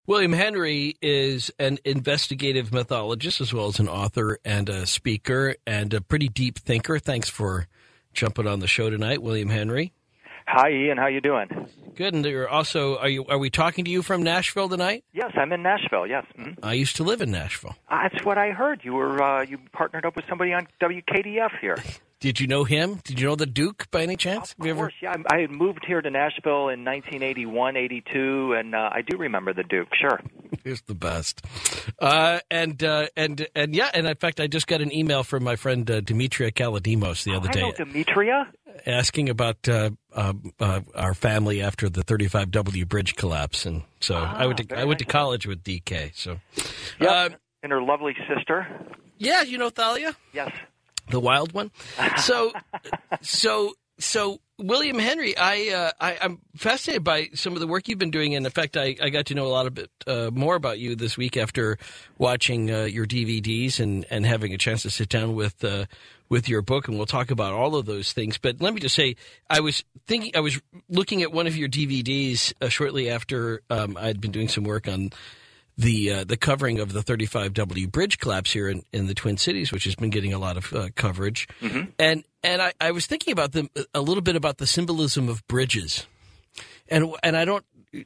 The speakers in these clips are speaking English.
William Henry is an investigative methodologist as well as an author and a speaker and a pretty deep thinker. Thanks for jumping on the show tonight, William Henry. Hi, Ian. How you doing? Good. And you're also, are we talking to you from Nashville tonight? Yes, I'm in Nashville. Yes. Mm-hmm. I used to live in Nashville. That's what I heard. You partnered up with somebody on WKDF here. Did you know him? Did you know the Duke by any chance? Of course, yeah. I had moved here to Nashville in 1981, 82, and I do remember the Duke, sure. He's the best. And in fact, I just got an email from my friend Demetria Kaladimos the other day. I know Demetria. Asking about our family after the 35W bridge collapse. And so I went to college with DK. So, and her lovely sister. Yeah, you know Thalia? Yes. The wild one. So William Henry, I'm fascinated by some of the work you've been doing. And in fact, I got to know a lot of more about you this week after watching your DVDs and having a chance to sit down with your book. And we'll talk about all of those things. But let me just say, I was looking at one of your DVDs shortly after I'd been doing some work on the covering of the 35W bridge collapse here in the Twin Cities, which has been getting a lot of coverage. Mm-hmm. And I was thinking about a little bit about the symbolism of bridges. And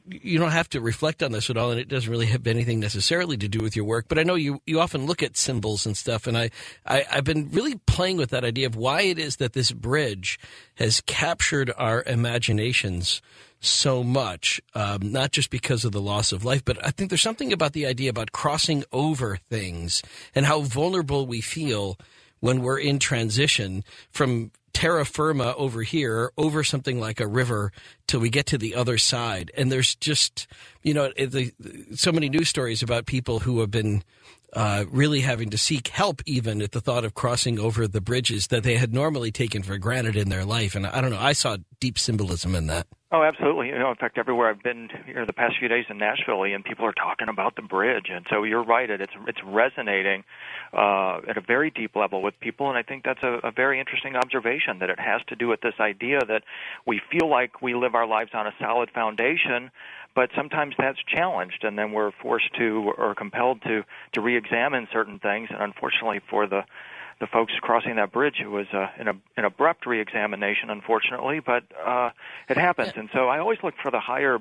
you don't have to reflect on this at all, and it doesn't really have anything necessarily to do with your work. But I know you often look at symbols and stuff, and I've been really playing with that idea of why it is that this bridge has captured our imaginations so much, not just because of the loss of life, but I think there's something about the idea about crossing over things and how vulnerable we feel when we're in transition from terra firma over here, over something like a river, till we get to the other side. And there's just, so many news stories about people who have been really having to seek help even at the thought of crossing over the bridges that they had normally taken for granted in their life. And I don't know, I saw deep symbolism in that. Oh, absolutely. In fact, everywhere I've been here the past few days in Nashville, and people are talking about the bridge. And so you're right, it's resonating at a very deep level with people. And I think that's a very interesting observation, that it has to do with this idea that we feel like we live our lives on a solid foundation, but sometimes that's challenged, and then we're forced to or compelled to re-examine certain things. And unfortunately for the folks crossing that bridge, it was an abrupt re-examination, unfortunately, but it happens. And so I always look for the higher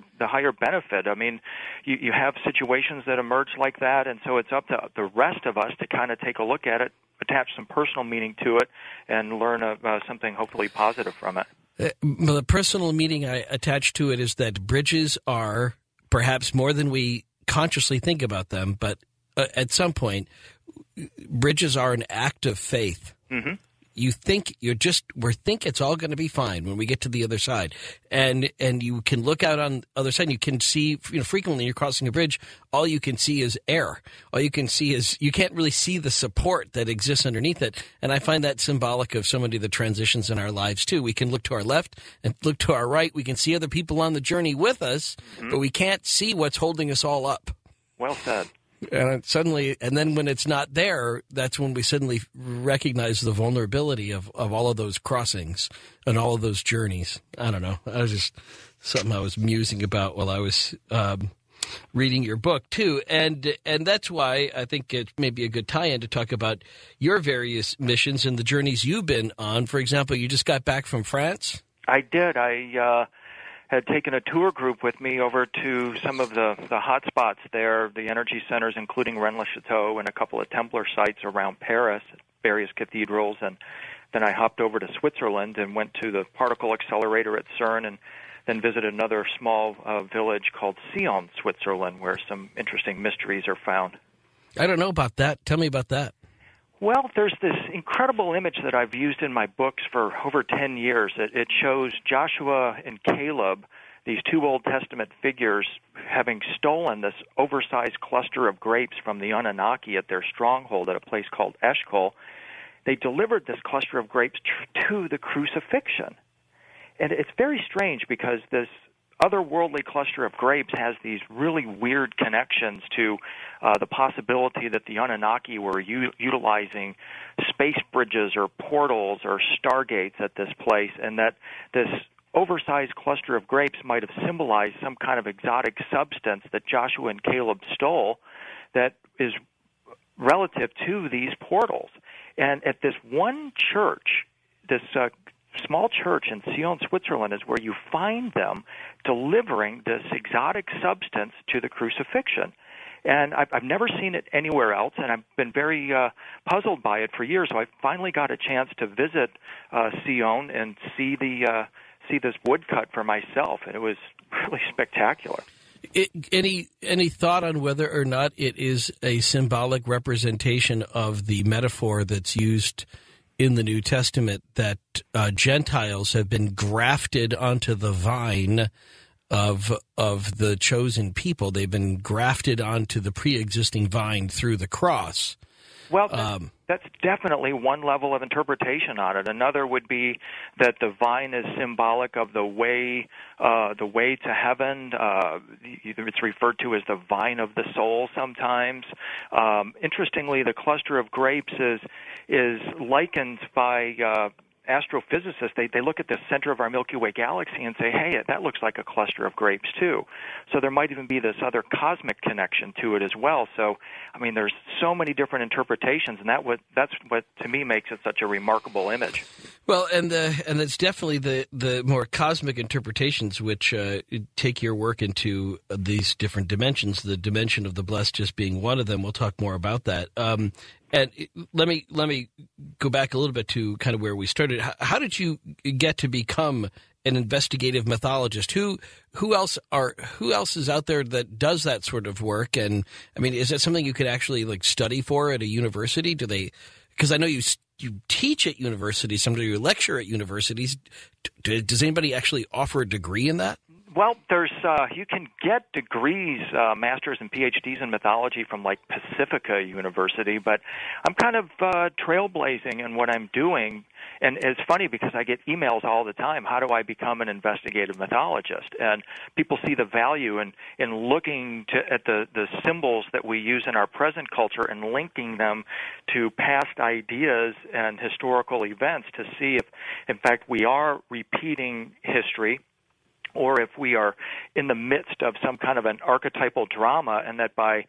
benefit. I mean, you have situations that emerge like that, and so it's up to the rest of us to kind of take a look at it, attach some personal meaning to it, and learn something hopefully positive from it. The personal meaning I attach to it is that bridges are perhaps more than we consciously think about them, but at some point, bridges are an act of faith. Mm-hmm. You think we think it's all going to be fine when we get to the other side, and you can look out on the other side and you can see, frequently you're crossing a bridge, all you can see is air. All you can see is, you can't really see the support that exists underneath it. And I find that symbolic of so many of the transitions in our lives too. We can look to our left and look to our right. We can see other people on the journey with us, mm-hmm. but we can't see what's holding us all up. Well said. And then when it's not there, that's when we suddenly recognize the vulnerability of all of those crossings and all of those journeys. I don't know. I was just something I was musing about while I was reading your book too, and that's why I think it may be a good tie-in to talk about your various missions and the journeys you've been on. For example, you just got back from France. I did. I had taken a tour group with me over to some of the hot spots there, the energy centers, including Rennes-le-Château and a couple of Templar sites around Paris, various cathedrals. And then I hopped over to Switzerland and went to the particle accelerator at CERN, and then visited another small village called Sion, Switzerland, where some interesting mysteries are found. I don't know about that. Tell me about that. Well, there's this incredible image that I've used in my books for over 10 years. It shows Joshua and Caleb, these two Old Testament figures, having stolen this oversized cluster of grapes from the Anunnaki at their stronghold at a place called Eshkol. They delivered this cluster of grapes to the crucifixion. And it's very strange because this otherworldly cluster of grapes has these really weird connections to the possibility that the Anunnaki were utilizing space bridges or portals or stargates at this place, and that this oversized cluster of grapes might have symbolized some kind of exotic substance that Joshua and Caleb stole that is relative to these portals. And at this one church, this small church in Sion, Switzerland, is where you find them delivering this exotic substance to the crucifixion. And I've never seen it anywhere else, and I've been very puzzled by it for years. So I finally got a chance to visit Sion and see this woodcut for myself, and it was really spectacular. Any thought on whether or not it is a symbolic representation of the metaphor that's used in the New Testament that Gentiles have been grafted onto the vine of the chosen people? They've been grafted onto the pre-existing vine through the cross. Well, that's definitely one level of interpretation on it. Another would be that the vine is symbolic of the way to heaven. It's referred to as the vine of the soul sometimes. Interestingly, the cluster of grapes is likened by astrophysicists. They look at the center of our Milky Way galaxy and say, hey, that looks like a cluster of grapes too. So there might even be this other cosmic connection to it as well. So, I mean, there's so many different interpretations, and that's what to me makes it such a remarkable image. Well, and it's definitely the more cosmic interpretations which take your work into these different dimensions. The dimension of the blessed just being one of them. We'll talk more about that. And let me go back a little bit to kind of where we started. How did you get to become an investigative mythologist? Who else is out there that does that sort of work? And I mean, is that something you could actually like study for at a university? Do they? Because I know you teach at universities, sometimes you lecture at universities. Does anybody actually offer a degree in that? Well, there's you can get degrees, masters and PhDs in mythology from like Pacifica University, but I'm kind of trailblazing in what I'm doing. And it's funny because I get emails all the time, how do I become an investigative mythologist? And people see the value in looking at the symbols that we use in our present culture and linking them to past ideas and historical events to see if, in fact, we are repeating history, or if we are in the midst of some kind of an archetypal drama, and that by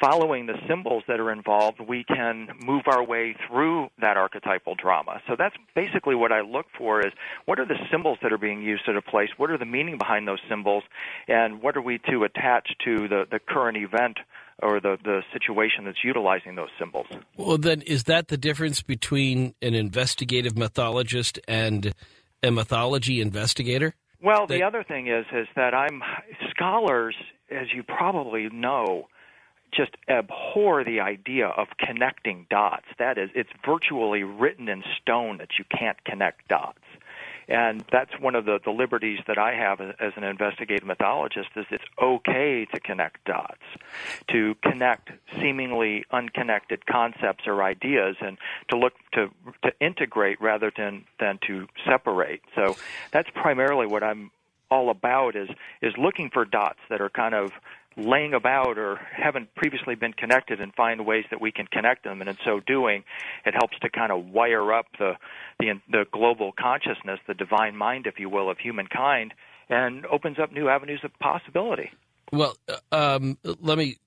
following the symbols that are involved, we can move our way through that archetypal drama. So that's basically what I look for, is what are the symbols that are being used at a place, what are the meaning behind those symbols, and what are we to attach to the current event or the situation that's utilizing those symbols. Well, then, is that the difference between an investigative mythologist and a mythology investigator? Well, the other thing is that scholars, as you probably know, just abhor the idea of connecting dots. That is, it's virtually written in stone that you can't connect dots. And that's one of the liberties that I have as an investigative mythologist, is it's okay to connect dots, to connect seemingly unconnected concepts or ideas, and to look to integrate rather than to separate. So that's primarily what I'm all about, is looking for dots that are kind of laying about or haven't previously been connected, and find ways that we can connect them. And in so doing, it helps to kind of wire up the global consciousness, the divine mind, if you will, of humankind, and opens up new avenues of possibility. Well, let me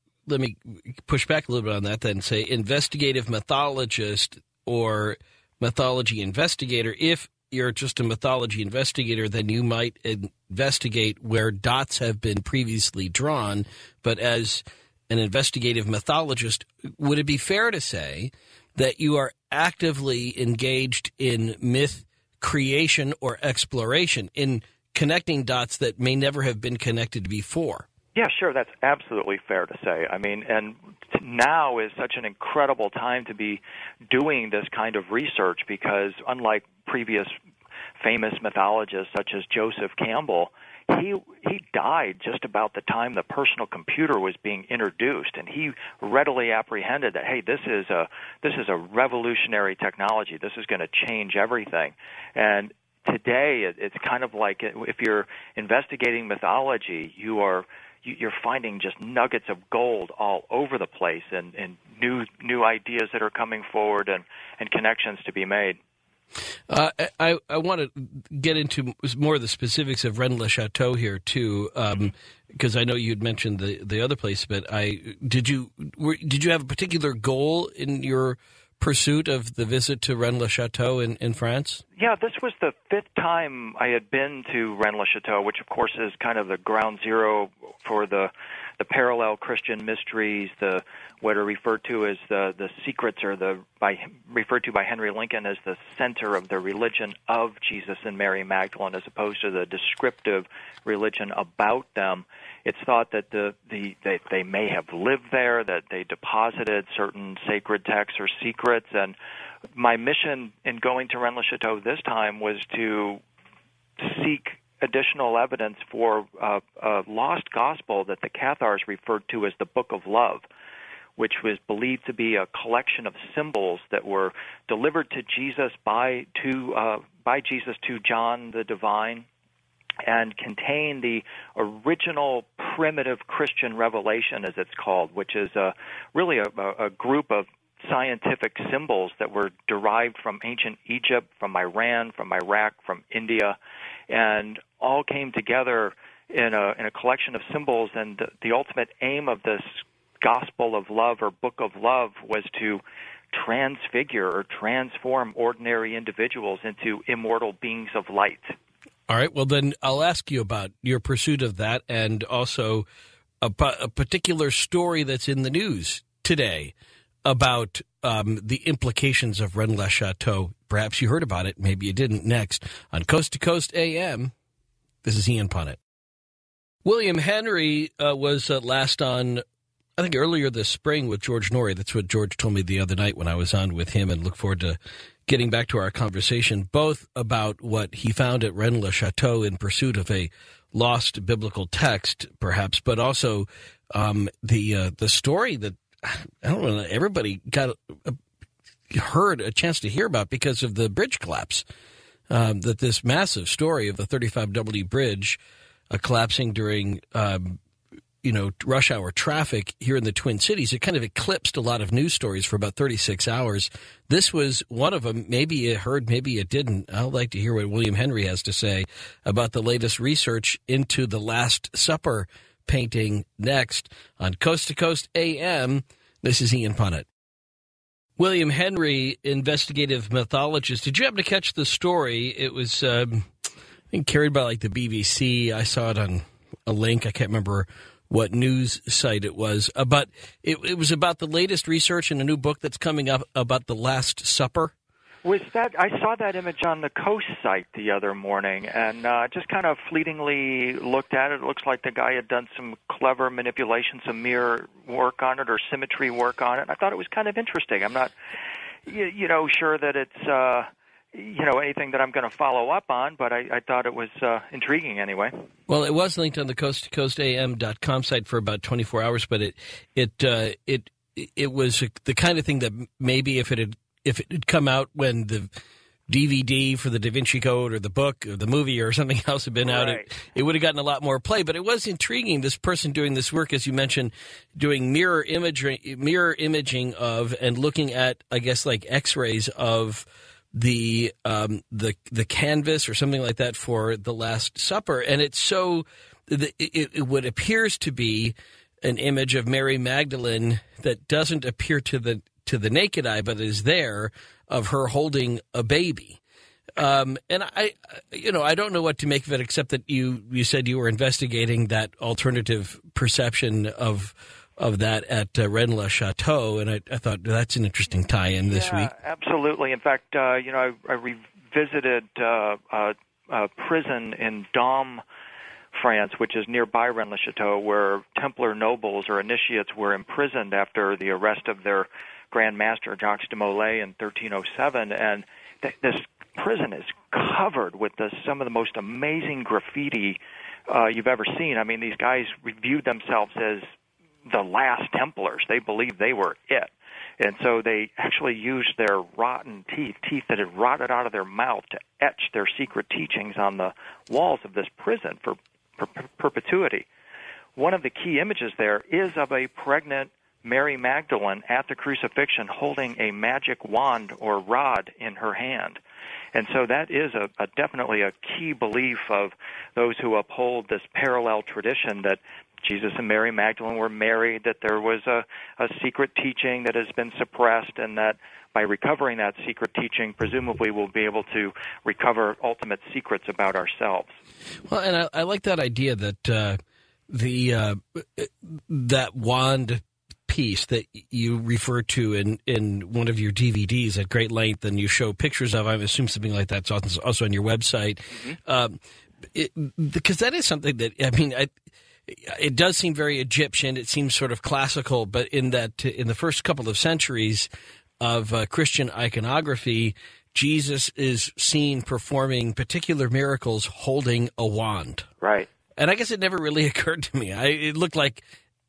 push back a little bit on that then, and say investigative mythologist or mythology investigator. If you're just a mythology investigator, then you might investigate where dots have been previously drawn. But as an investigative mythologist, would it be fair to say that you are actively engaged in myth creation or exploration, in connecting dots that may never have been connected before? Yeah, sure. That's absolutely fair to say. I mean, and now is such an incredible time to be doing this kind of research, because unlike previous famous mythologists such as Joseph Campbell, he died just about the time the personal computer was being introduced, and he readily apprehended that, hey, this is a revolutionary technology. This is going to change everything. And today, it's kind of like, if you're investigating mythology, you're finding just nuggets of gold all over the place, and new ideas that are coming forward, and connections to be made. I want to get into more of the specifics of Rennes-le-Château here too, because I know you'd mentioned the other place. But did you have a particular goal in your pursuit of the visit to Rennes-le-Château in France? Yeah, this was the fifth time I had been to Rennes-le-Château, which of course is kind of the ground zero for the parallel Christian mysteries, what are referred to as the secrets, or referred to by Henry Lincoln as the center of the religion of Jesus and Mary Magdalene, as opposed to the descriptive religion about them. It's thought that they may have lived there, that they deposited certain sacred texts or secrets. And my mission in going to Rennes-le-Château this time was to seek additional evidence for a lost gospel that the Cathars referred to as the Book of Love, which was believed to be a collection of symbols that were delivered to Jesus by Jesus to John the Divine, and contain the original primitive Christian revelation, as it's called, which is really a group of scientific symbols that were derived from ancient Egypt, from Iran, from Iraq, from India, and all came together in a collection of symbols. And the ultimate aim of this Gospel of Love, or Book of Love, was to transfigure or transform ordinary individuals into immortal beings of light. All right. Well, then I'll ask you about your pursuit of that, and also a particular story that's in the news today about the implications of Rennes-le-Château. Perhaps you heard about it. Maybe you didn't. Next on Coast to Coast AM, this is Ian Punnett. William Henry was last on, I think, earlier this spring with George Norrie. That's what George told me the other night when I was on with him, and look forward to getting back to our conversation, both about what he found at Rennes-le-Château in pursuit of a lost biblical text, perhaps, but also the story that, I don't know, everybody heard a chance to hear about because of the bridge collapse. That this massive story of the 35W bridge collapsing during rush hour traffic here in the Twin Cities, it kind of eclipsed a lot of news stories for about 36 hours. This was one of them. Maybe you heard, maybe you didn't. I'd like to hear what William Henry has to say about the latest research into the Last Supper painting next on Coast to Coast AM. This is Ian Punnett. William Henry, investigative mythologist. Did you happen to catch the story? It was I think carried by like the BBC. I saw it on a link. I can't remember what news site it was, but it was about the latest research in a new book that's coming up about the Last Supper. Was that? I saw that image on the Coast site the other morning, and just kind of fleetingly looked at it. It looks like the guy had done some clever manipulation, some mirror work on it, or symmetry work on it. I thought it was kind of interesting. I'm not, sure that it's anything that I'm going to follow up on, but I thought it was intriguing anyway. Well, it was linked on the coasttocoastam.com site for about 24 hours, but it was the kind of thing that maybe if it had come out when the DVD for the Da Vinci Code or the book or the movie or something else had been out, it would have gotten a lot more play. But it was intriguing, this person doing this work, as you mentioned, doing mirror imaging of and looking at, I guess, like X-rays of the canvas or something like that for the Last Supper. And it's so it what appears to be an image of Mary Magdalene that doesn't appear to the naked eye, but is there, of her holding a baby. And I don't know what to make of it, except that you said you were investigating that alternative perception of that at Rennes-le-Château, and I thought that's an interesting tie-in this week. Absolutely. In fact, I revisited a prison in Dôme, France, which is nearby Rennes-le-Château, where Templar nobles or initiates were imprisoned after the arrest of their Grand Master Jacques de Molay in 1307, and this prison is covered with some of the most amazing graffiti you've ever seen. I mean, these guys reviewed themselves as the last Templars. They believed they were it. And so they actually used their rotten teeth that had rotted out of their mouth, to etch their secret teachings on the walls of this prison for perpetuity. One of the key images there is of a pregnant Mary Magdalene at the crucifixion holding a magic wand or rod in her hand. And so that is definitely a key belief of those who uphold this parallel tradition that Jesus and Mary Magdalene were married, that there was a secret teaching that has been suppressed, and that by recovering that secret teaching, presumably we'll be able to recover ultimate secrets about ourselves. Well, and I like that idea that that wand piece that you refer to in one of your DVDs at great length, and you show pictures of, I assume something like that's also on your website, because that is something that, I mean, it does seem very Egyptian. It seems sort of classical, but in the first couple of centuries of Christian iconography, Jesus is seen performing particular miracles holding a wand. Right. And I guess it never really occurred to me. It looked like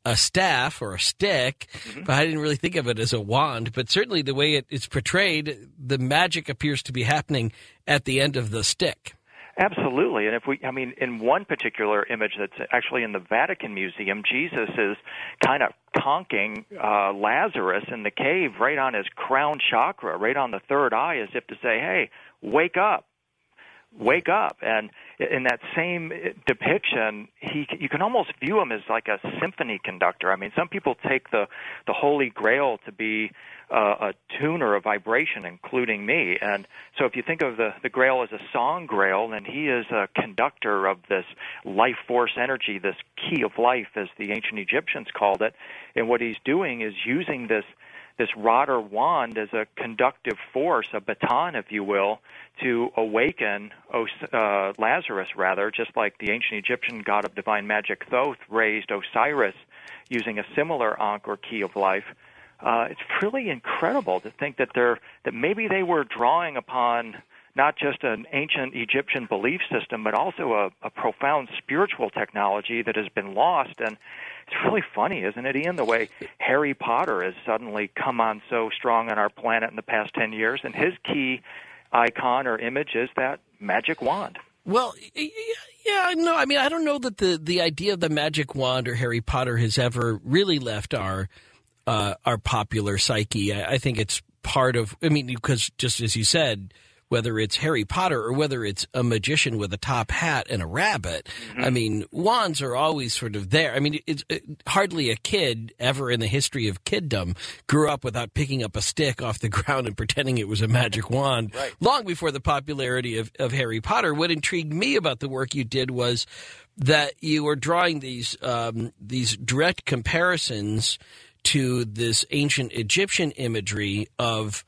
a staff or a stick, but I didn't really think of it as a wand. But certainly the way it's portrayed, the magic appears to be happening at the end of the stick. Absolutely. And in one particular image that's actually in the Vatican Museum, Jesus is kind of conking Lazarus in the cave right on his crown chakra, right on the third eye, as if to say, hey, wake up. Wake up. And in that same depiction, you can almost view him as like a symphony conductor. I mean, some people take the Holy Grail to be a tuner of vibration, including me. And so if you think of the Grail as a song grail, then he is a conductor of this life force energy, this key of life, as the ancient Egyptians called it. And what he's doing is using this rod or wand as a conductive force, a baton, if you will, to awaken Lazarus, just like the ancient Egyptian god of divine magic Thoth raised Osiris using a similar ankh or key of life. It's really incredible to think that maybe they were drawing upon not just an ancient Egyptian belief system, but also a profound spiritual technology that has been lost. And it's really funny, isn't it, Ian, the way Harry Potter has suddenly come on so strong on our planet in the past 10 years, and his key icon or image is that magic wand. Well, yeah, no, I mean, I don't know that the idea of the magic wand or Harry Potter has ever really left our popular psyche. I think it's part of, I mean, because just as you said, whether it's Harry Potter or whether it's a magician with a top hat and a rabbit, I mean, wands are always sort of there. I mean, it's hardly a kid ever in the history of kiddom grew up without picking up a stick off the ground and pretending it was a magic wand. Right. Long before the popularity of Harry Potter. What intrigued me about the work you did was that you were drawing these direct comparisons to this ancient Egyptian imagery of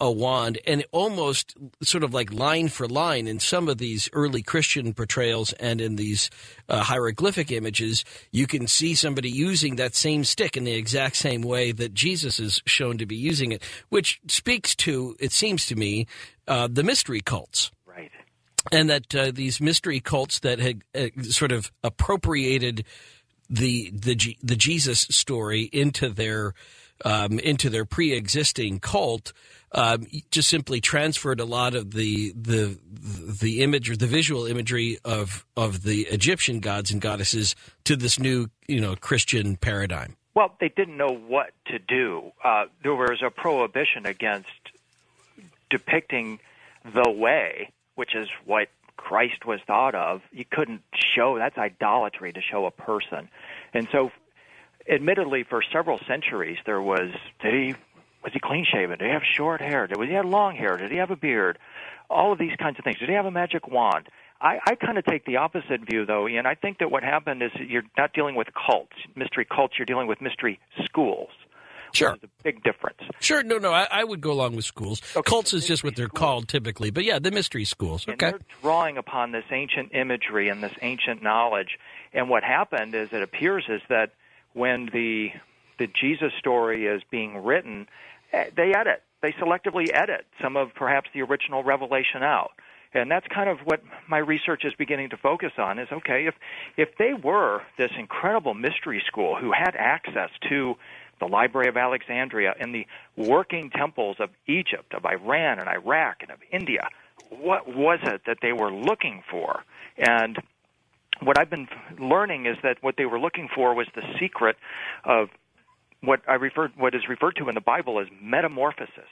a wand, and almost sort of like line for line in some of these early Christian portrayals and in these hieroglyphic images, you can see somebody using that same stick in the exact same way that Jesus is shown to be using it, which speaks to, it seems to me, the mystery cults. Right. And that these mystery cults that had sort of appropriated the Jesus story into their pre-existing cult, just simply transferred a lot of the image or the visual imagery of the Egyptian gods and goddesses to this new, Christian paradigm. Well, they didn't know what to do. There was a prohibition against depicting the way, which is what Christ was thought of. You couldn't show, that's idolatry to show a person. And so, admittedly, for several centuries, there was, was he clean-shaven? Did he have short hair? Did he have long hair? Did he have a beard? All of these kinds of things. Did he have a magic wand? I kind of take the opposite view, though, Ian. I think that what happened is you're not dealing with cults, mystery cults. You're dealing with mystery schools. Sure. There's a big difference. Sure. No, I would go along with schools. Okay, cults is just what they're called typically. But, yeah, the mystery schools. Okay. And they're drawing upon this ancient imagery and this ancient knowledge. And what happened is it appears is that when the Jesus story is being written, they selectively edit some of perhaps the original revelation out. And that's kind of what my research is beginning to focus on is, okay, if they were this incredible mystery school who had access to the Library of Alexandria and the working temples of Egypt, of Iran and Iraq and of India, what was it that they were looking for? And what I've been learning is that what they were looking for was the secret of what is referred to in the Bible as metamorphosis.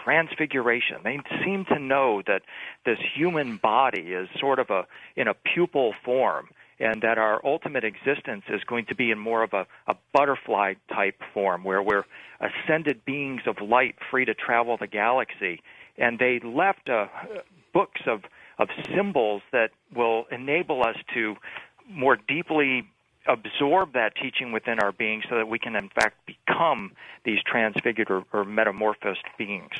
transfiguration. They seem to know that this human body is sort of in a pupal form, and that our ultimate existence is going to be in more of a butterfly-type form, where we're ascended beings of light free to travel the galaxy. And they left books of symbols that will enable us to more deeply absorb that teaching within our being so that we can, in fact, become these transfigured or metamorphosed beings.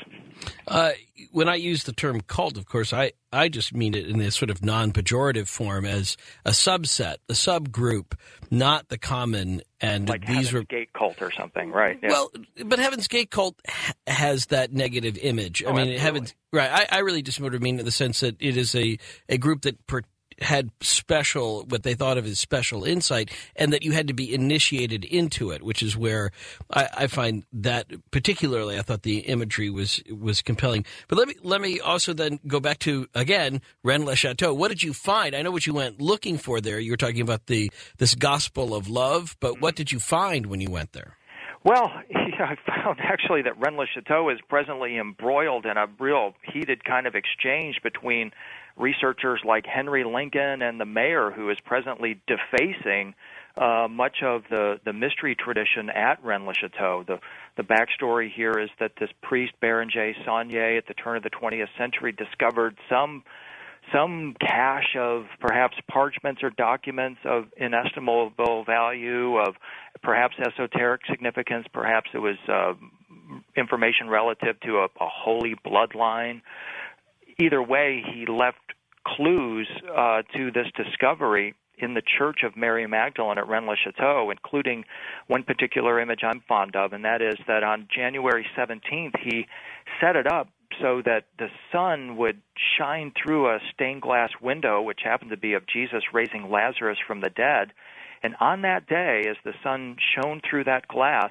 When I use the term cult, of course, I just mean it in this sort of non-pejorative form as a subset, a subgroup, not the common. And like these Heaven's Gate cult or something, right? Yeah. Well, but Heaven's Gate cult has that negative image. I mean, absolutely. I really just sort of mean in the sense that it is a group that had special, what they thought of as special insight, and that you had to be initiated into it, which is where I find that particularly, I thought the imagery was compelling. But let me also then go back to, again, Rennes-le-Château. What did you find? I know what you went looking for there. You were talking about this gospel of love, but what did you find when you went there? Well, I found actually that Rennes-le-Château is presently embroiled in a real heated kind of exchange between researchers like Henry Lincoln and the mayor, who is presently defacing much of the mystery tradition at Rennes-le-Château. The backstory here is that this priest, Baron J. Saunier, at the turn of the 20th century, discovered some cache of perhaps parchments or documents of inestimable value, of perhaps esoteric significance, perhaps it was information relative to a holy bloodline. Either way, he left clues to this discovery in the Church of Mary Magdalene at Rennes-le-Château, including one particular image I'm fond of, and that is that on January 17th, he set it up so that the sun would shine through a stained glass window, which happened to be of Jesus raising Lazarus from the dead. And on that day, as the sun shone through that glass,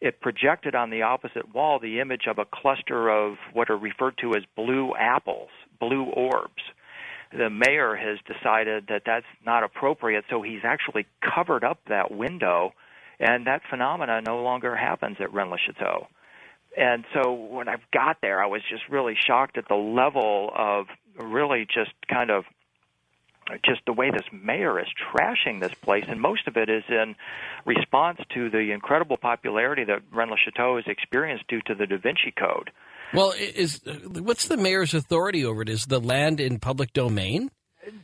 it projected on the opposite wall the image of a cluster of what are referred to as blue apples, blue orbs. The mayor has decided that that's not appropriate, so he's actually covered up that window, and that phenomena no longer happens at Rennes-le-Château. And so when I got there, I was just really shocked at the level of really just kind of just the way this mayor is trashing this place, and most of it is in response to the incredible popularity that Rennes-le-Château has experienced due to the Da Vinci Code. Well, what's the mayor's authority over it? Is the land in public domain?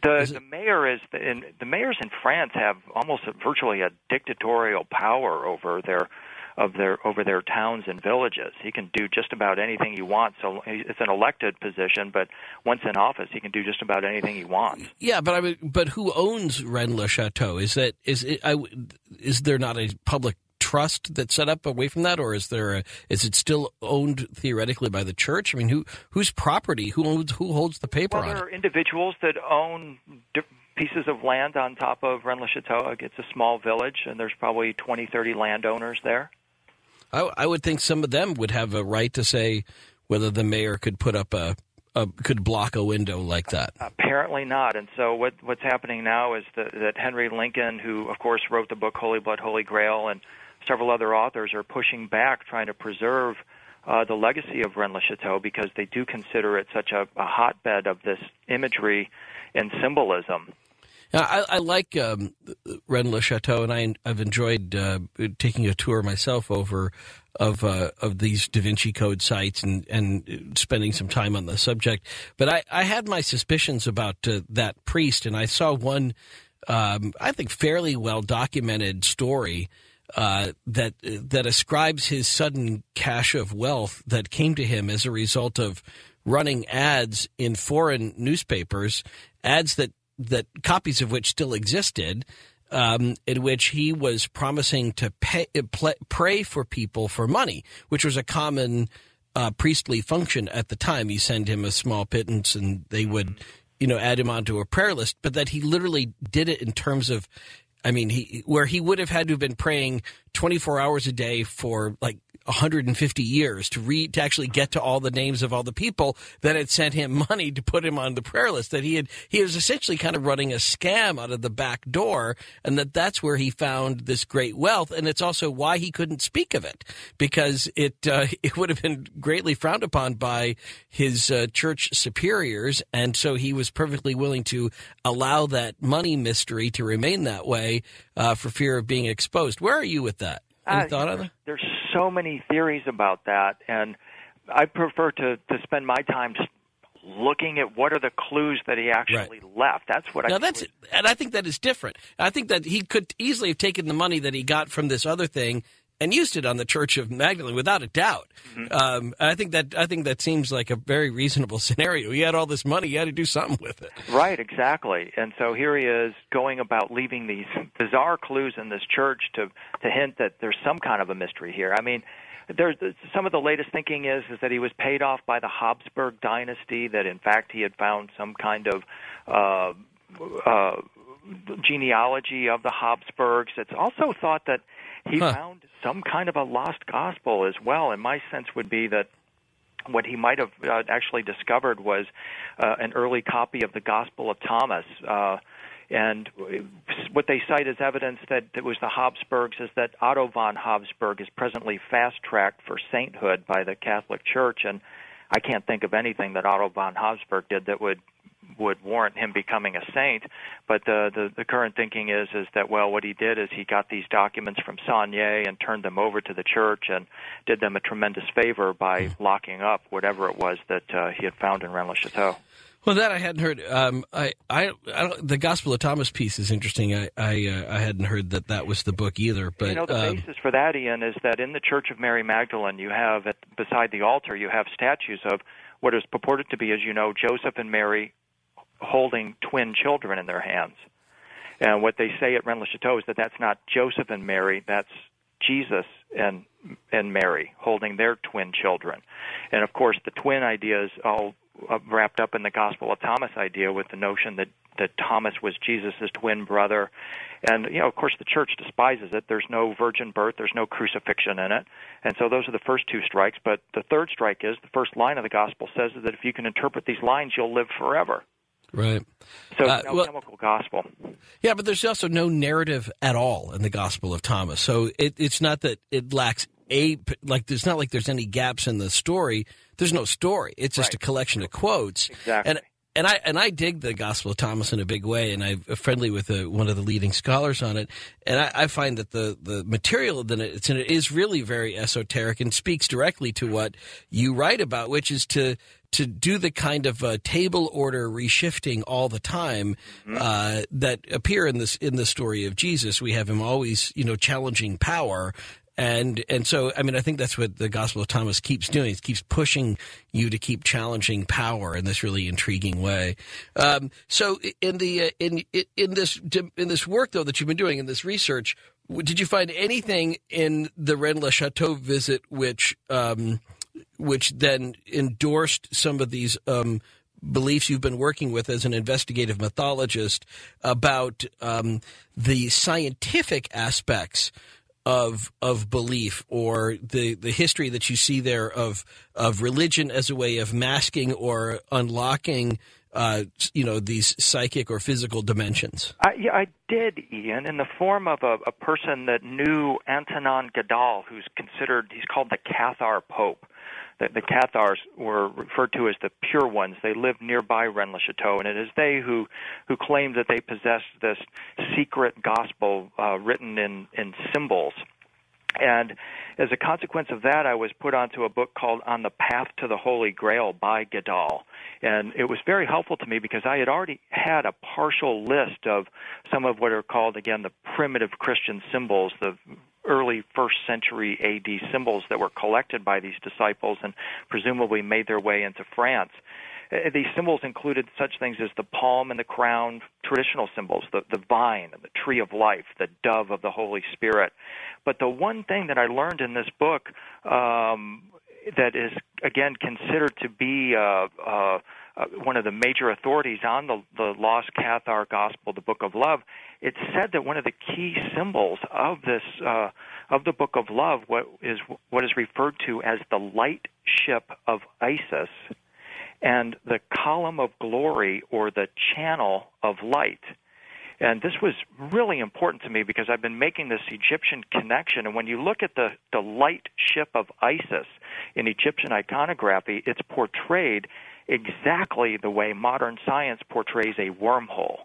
The mayors in France have almost virtually a dictatorial power over their towns and villages. He can do just about anything he wants. So it's an elected position, but once in office, he can do just about anything he wants. Yeah, but who owns Rennes-le-Château? Is there not a public trust that's set up away from that, or is it still owned theoretically by the church? I mean, whose property? Who holds the paper on it? Well, there are individuals that own pieces of land on top of Rennes-le-Château. It's a small village, and there's probably 20, 30 landowners there. I would think some of them would have a right to say whether the mayor could put up could block a window like that. Apparently not. And so what's happening now is that Henry Lincoln, who of course wrote the book Holy Blood, Holy Grail, and several other authors are pushing back, trying to preserve the legacy of Rennes-le-Château because they do consider it such a hotbed of this imagery and symbolism. I like Rennes-le-Château, and I've enjoyed taking a tour myself of these Da Vinci Code sites and spending some time on the subject. But I had my suspicions about that priest, and I saw one, I think, fairly well documented story that ascribes his sudden cache of wealth that came to him as a result of running ads in foreign newspapers, ads that copies of which still existed, in which he was promising to pray for people for money, which was a common priestly function at the time. You send him a small pittance, and they would, add him onto a prayer list. But that he literally did it in terms of, where he would have had to have been praying 24 hours a day for like 150 years to actually get to all the names of all the people that had sent him money to put him on the prayer list, that he was essentially kind of running a scam out of the back door, and that's where he found this great wealth. And it's also why he couldn't speak of it, because it would have been greatly frowned upon by his church superiors, and so he was perfectly willing to allow that money mystery to remain that way for fear of being exposed. Where are you with that? Any thought on that? There's so many theories about that, and I prefer to spend my time looking at what are the clues that he actually left. That's what and I think that is different. I think that he could easily have taken the money that he got from this other thing and used it on the Church of Magdalene without a doubt. Mm-hmm. I think that seems like a very reasonable scenario. He had all this money; he had to do something with it. Right, exactly. And so here he is going about leaving these bizarre clues in this church to hint that there's some kind of a mystery here. I mean, there's some of the latest thinking is that he was paid off by the Habsburg dynasty. That in fact he had found some kind of genealogy of the Habsburgs. It's also thought that he found some kind of a lost gospel as well, and my sense would be that what he might have actually discovered was an early copy of the Gospel of Thomas. And what they cite as evidence that it was the Habsburgs is that Otto von Habsburg is presently fast-tracked for sainthood by the Catholic Church, and I can't think of anything that Otto von Habsburg did that would warrant him becoming a saint. But the current thinking is that, well, what he did is he got these documents from Saunier and turned them over to the church and did them a tremendous favor by locking up whatever it was that he had found in Rennes-le-Château. Well, that I hadn't heard. The Gospel of Thomas piece is interesting. I hadn't heard that was the book either. But the basis for that, Ian, is that in the Church of Mary Magdalene, you have beside the altar you have statues of what is purported to be, as you know, Joseph and Mary holding twin children in their hands. And what they say at Rennes-le-Château is that that's not Joseph and Mary, that's Jesus and Mary holding their twin children. And of course, the twin idea is all wrapped up in the Gospel of Thomas idea, with the notion that Thomas was Jesus' twin brother. And, of course, the church despises it. There's no virgin birth. There's no crucifixion in it. And so those are the first two strikes. But the third strike is the first line of the Gospel says that if you can interpret these lines, you'll live forever. Right. So no chemical gospel. Yeah, but there's also no narrative at all in the Gospel of Thomas. So it's not that it lacks it's not like there's any gaps in the story. There's no story. It's just a collection of quotes. Exactly. And I dig the Gospel of Thomas in a big way, and I'm friendly with one of the leading scholars on it. And I find that the material that it's in it is really very esoteric and speaks directly to what you write about, which is to do the kind of table order reshifting all the time that appear in the story of Jesus. We have him always, challenging power. And so, I mean, I think that's what the Gospel of Thomas keeps doing. It keeps pushing you to keep challenging power in this really intriguing way. So, in this work though that you've been doing in this research, did you find anything in the Rennes-le-Château visit which then endorsed some of these beliefs you've been working with as an investigative methodologist about the scientific aspects of belief, or the history that you see there of religion as a way of masking or unlocking these psychic or physical dimensions? I did, Ian, in the form of a person that knew Antonin Gadal, he's called the Cathar Pope. The Cathars were referred to as the pure ones. They lived nearby Rennes-le-Château, and it is they who claim that they possessed this secret gospel written in symbols. And as a consequence of that, I was put onto a book called On the Path to the Holy Grail by Gadal. And it was very helpful to me because I had already had a partial list of some of what are called, again, the primitive Christian symbols, the early 1st century A.D. symbols that were collected by these disciples and presumably made their way into France. These symbols included such things as the palm and the crown, traditional symbols, the vine, the tree of life, the dove of the Holy Spirit. But the one thing that I learned in this book that is, again, considered to be a one of the major authorities on the Lost Cathar Gospel, the Book of Love, it said that one of the key symbols of this of the Book of Love, what is referred to as the light ship of Isis, and the column of glory, or the channel of light. And this was really important to me because I've been making this Egyptian connection. And when you look at the light ship of Isis in Egyptian iconography, it's portrayed exactly the way modern science portrays a wormhole.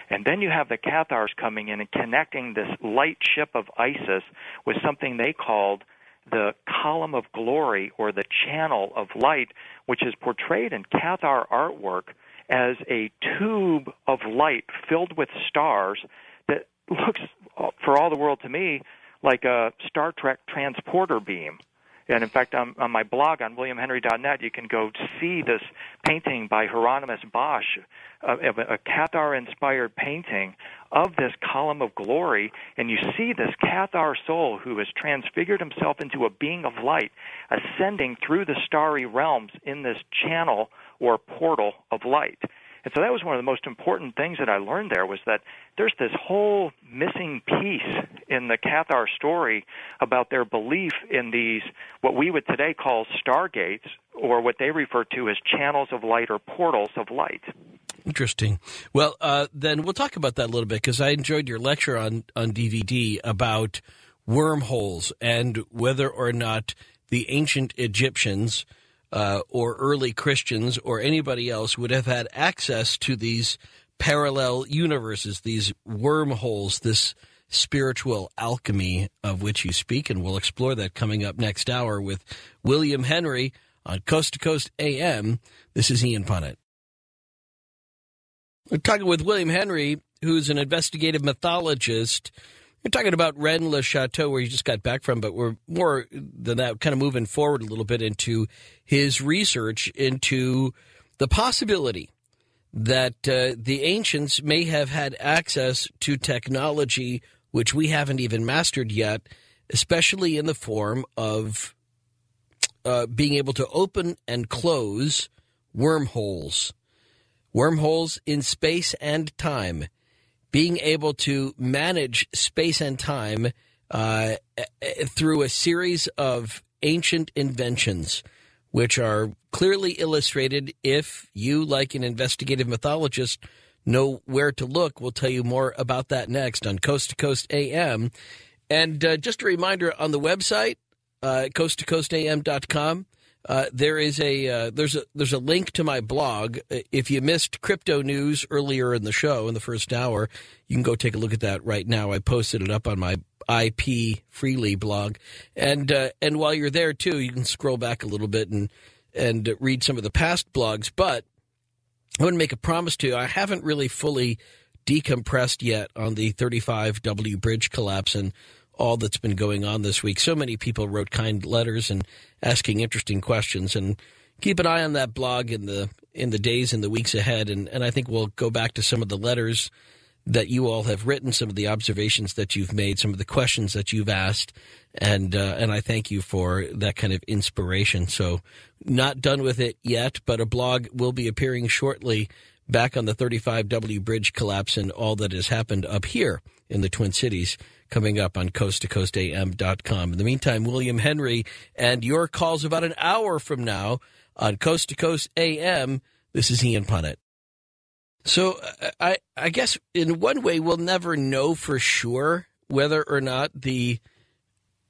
And then you have the Cathars coming in and connecting this light ship of Isis with something they called the column of glory, or the channel of light, which is portrayed in Cathar artwork as a tube of light filled with stars that looks, for all the world to me, like a Star Trek transporter beam. And in fact, on my blog on williamhenry.net, you can go see this painting by Hieronymus Bosch, a Cathar-inspired painting of this column of glory, and you see this Cathar soul who has transfigured himself into a being of light, ascending through the starry realms in this channel or portal of light. And so that was one of the most important things that I learned there, was that there's this whole missing piece in the Cathar story about their belief in these, what we would today call stargates, or what they refer to as channels of light or portals of light. Interesting. Well, then we'll talk about that a little bit, because I enjoyed your lecture on DVD about wormholes and whether or not the ancient Egyptians or early Christians or anybody else would have had access to these parallel universes, these wormholes, this spiritual alchemy of which you speak. And we'll explore that coming up next hour with William Henry on Coast to Coast AM. This is Ian Punnett. We're talking with William Henry, who's an investigative mythologist. We're talking about Rennes-le-Château, where he just got back from, but we're more than that, kind of moving forward a little bit into his research into the possibility that the ancients may have had access to technology which we haven't even mastered yet, especially in the form of being able to open and close wormholes. Wormholes in space and time. Being able to manage space and time through a series of ancient inventions, which are clearly illustrated. If you, like an investigative mythologist, know where to look, we'll tell you more about that next on Coast to Coast AM. And just a reminder, on the website, coasttocoastam.com, there's a link to my blog. If you missed crypto news earlier in the show in the first hour, you can go take a look at that right now. I posted it up on my IP Freely blog, and while you're there too, you can scroll back a little bit and read some of the past blogs. But I want to make a promise to you. I haven't really fully decompressed yet on the 35W bridge collapse and all that's been going on this week. So many people wrote kind letters and asking interesting questions, and keep an eye on that blog in the days and the weeks ahead. And I think we'll go back to some of the letters that you all have written, some of the observations that you've made, some of the questions that you've asked. And I thank you for that kind of inspiration. So not done with it yet, but a blog will be appearing shortly back on the 35W bridge collapse and all that has happened up here in the Twin Cities, coming up on coasttocoastam.com. In the meantime, William Henry and your calls about an hour from now on Coast to Coast AM. This is Ian Punnett. So I guess in one way we'll never know for sure whether or not the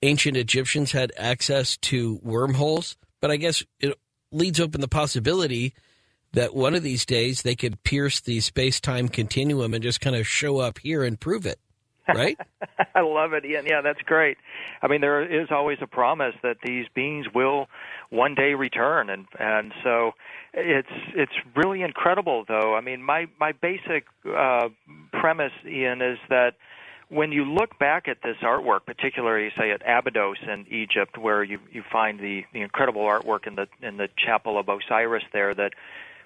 ancient Egyptians had access to wormholes, but I guess it leads open the possibility that one of these days they could pierce the space-time continuum and just kind of show up here and prove it. Right? I love it, Ian. Yeah, that's great. I mean, there is always a promise that these beings will one day return, and so it's really incredible, though. I mean, my basic premise, Ian, is that when you look back at this artwork, particularly, say, at Abydos in Egypt, where you find the incredible artwork in the chapel of Osiris there that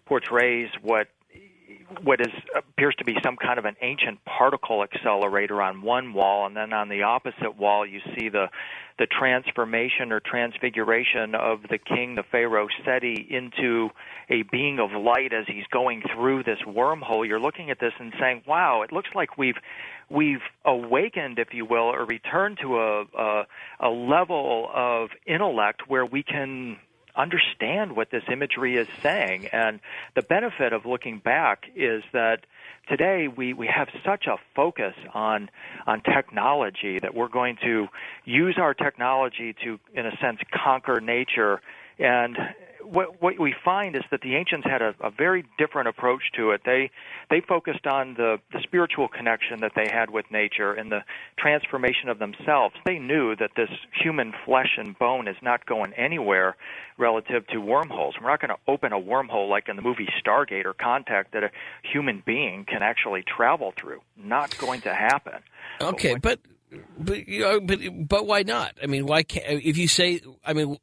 portrays what what appears to be some kind of an ancient particle accelerator on one wall, and then on the opposite wall you see the transformation or transfiguration of the king, the pharaoh Seti, into a being of light as he's going through this wormhole. You're looking at this and saying, wow, it looks like we've awakened, if you will, or returned to a level of intellect where we can understand what this imagery is saying. And the benefit of looking back is that today we have such a focus on technology that we're going to use our technology to, in a sense, conquer nature. And what we find is that the ancients had a very different approach to it. They focused on the spiritual connection that they had with nature and the transformation of themselves. They knew that this human flesh and bone is not going anywhere relative to wormholes. We're not going to open a wormhole like in the movie Stargate or Contact that a human being can actually travel through. Not going to happen. Okay, but why not? I mean, why can't? If you say, I mean,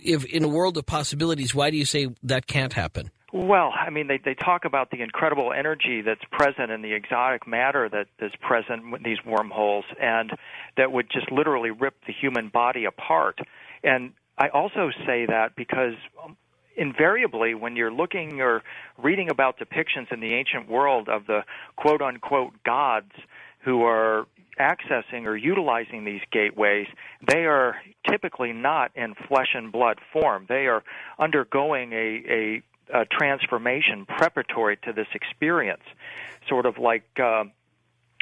if in a world of possibilities, why do you say that can't happen? Well, I mean, they talk about the incredible energy that's present in the exotic matter that is present with these wormholes, and that would just literally rip the human body apart. And I also say that because invariably, when you're looking or reading about depictions in the ancient world of the quote-unquote gods who are accessing or utilizing these gateways, they are typically not in flesh and blood form. They are undergoing a transformation preparatory to this experience, sort of like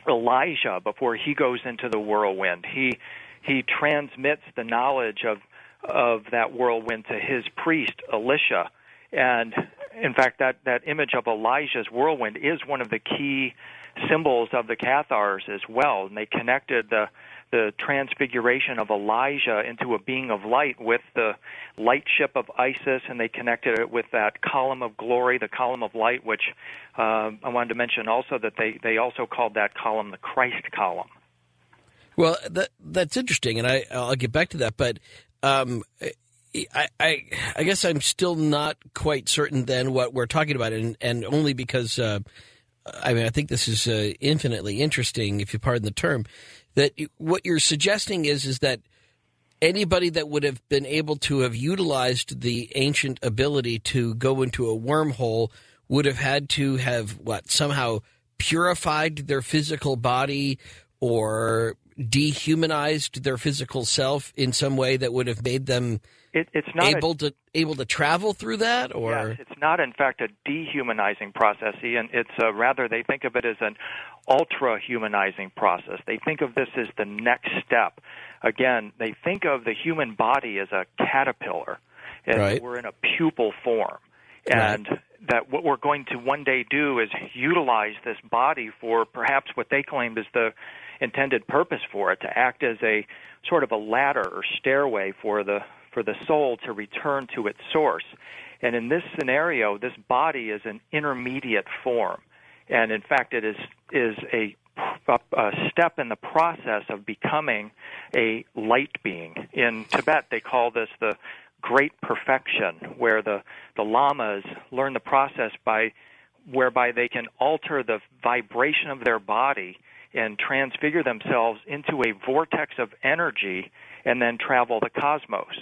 Elijah before he goes into the whirlwind. He transmits the knowledge of that whirlwind to his priest, Elisha. And in fact, that image of Elijah's whirlwind is one of the key symbols of the Cathars as well. And they connected the transfiguration of Elijah into a being of light with the light ship of Isis, and they connected it with that column of glory, the column of light, which I wanted to mention also that they also called that column the Christ column. Well, that's interesting, and I'll get back to that, but I guess I'm still not quite certain then what we're talking about, and only because I mean, I think this is infinitely interesting, if you pardon the term, that what you're suggesting is that anybody that would have been able to have utilized the ancient ability to go into a wormhole would have had to have, somehow purified their physical body or dehumanized their physical self in some way that would have made them it's not able to travel through that, or yes, it's not in fact a dehumanizing process, and it's rather they think of it as an ultra-humanizing process. They think of this as the next step. Again, they think of the human body as a caterpillar, and right. We're in a pupal form, and right. That what we're going to one day do is utilize this body for perhaps what they claimed is the intended purpose for it, to act as a sort of a ladder or stairway for the soul to return to its source. And in this scenario, this body is an intermediate form. And in fact, it is a step in the process of becoming a light being. In Tibet, they call this the great perfection, where the lamas learn the process whereby they can alter the vibration of their body and transfigure themselves into a vortex of energy and then travel the cosmos.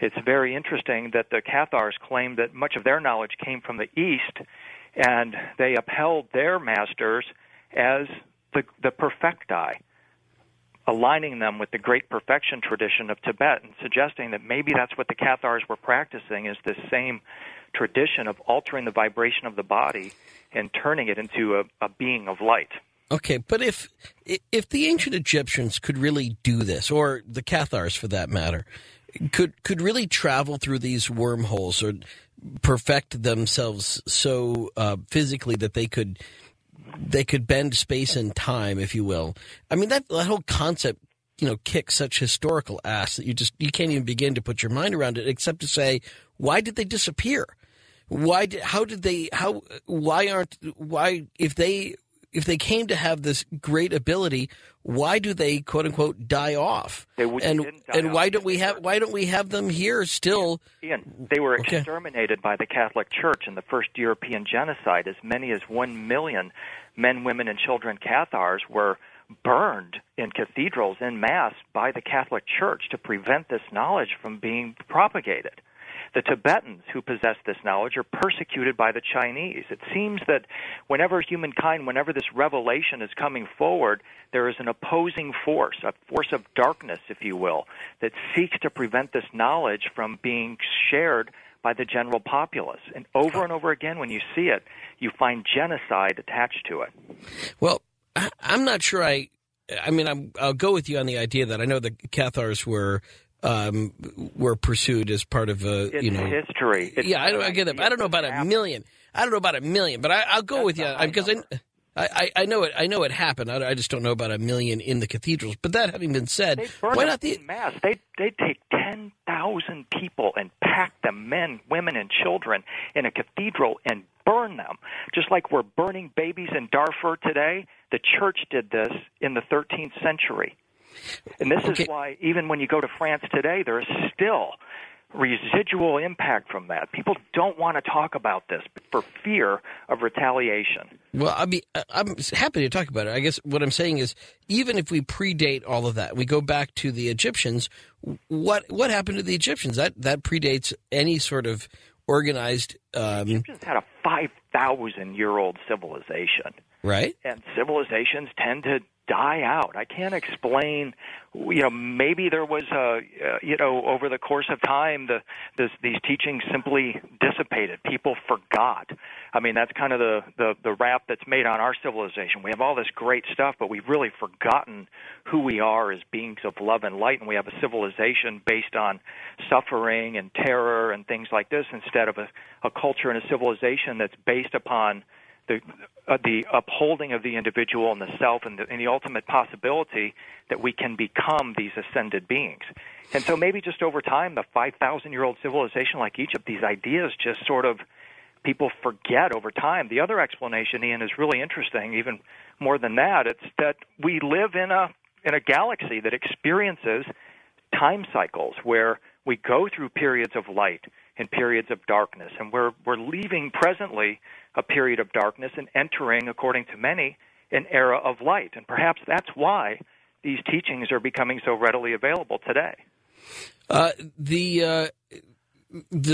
It's very interesting that the Cathars claim that much of their knowledge came from the East, and they upheld their masters as the perfecti, aligning them with the great perfection tradition of Tibet and suggesting that maybe that's what the Cathars were practicing, is this same tradition of altering the vibration of the body and turning it into a being of light. Okay, but if the ancient Egyptians could really do this, or the Cathars for that matter, could really travel through these wormholes or perfect themselves so physically that they could bend space and time, if you will. I mean, that whole concept, kicks such historical ass that you can't even begin to put your mind around it, except to say, why did they disappear? If they if they came to have this great ability, why do they quote unquote die off? And why don't we have them here still? Ian, they were exterminated by the Catholic Church in the first European genocide. As many as 1 million men, women, and children Cathars were burned in cathedrals en masse by the Catholic Church to prevent this knowledge from being propagated. The Tibetans who possess this knowledge are persecuted by the Chinese. It seems that whenever this revelation is coming forward, there is an opposing force, a force of darkness, if you will, that seeks to prevent this knowledge from being shared by the general populace. And over again, when you see it, you find genocide attached to it. Well, I'm not sure I'll go with you on the idea that I know the Cathars were pursued as part of history. I get it. I don't know about a million. But I'll go with you because I know it. I know it happened. I just don't know about a million in the cathedrals. But that having been said, why not the mass? They take 10,000 people and pack them, men, women, and children, in a cathedral and burn them, just like we're burning babies in Darfur today. The church did this in the 13th century. And this is why even when you go to France today, there is still residual impact from that. People don't want to talk about this for fear of retaliation. Well, I'm happy to talk about it. I guess what I'm saying is, even if we predate all of that, we go back to the Egyptians, what happened to the Egyptians? That predates any sort of organized... The Egyptians had a 5,000-year-old civilization. Right. And civilizations tend to die out. I can't explain, maybe there was over the course of time, these teachings simply dissipated. People forgot. I mean, that's kind of the rap that's made on our civilization. We have all this great stuff, but we've really forgotten who we are as beings of love and light, and we have a civilization based on suffering and terror and things like this instead of a culture and a civilization that's based upon the upholding of the individual and the self and the ultimate possibility that we can become these ascended beings. And so maybe just over time, the 5,000-year-old civilization like Egypt, these ideas just sort of people forget over time. The other explanation, Ian, is really interesting, even more than that. It's that we live in a galaxy that experiences time cycles where we go through periods of light and periods of darkness, and we're leaving presently a period of darkness and entering, according to many, an era of light. And perhaps that's why these teachings are becoming so readily available today. The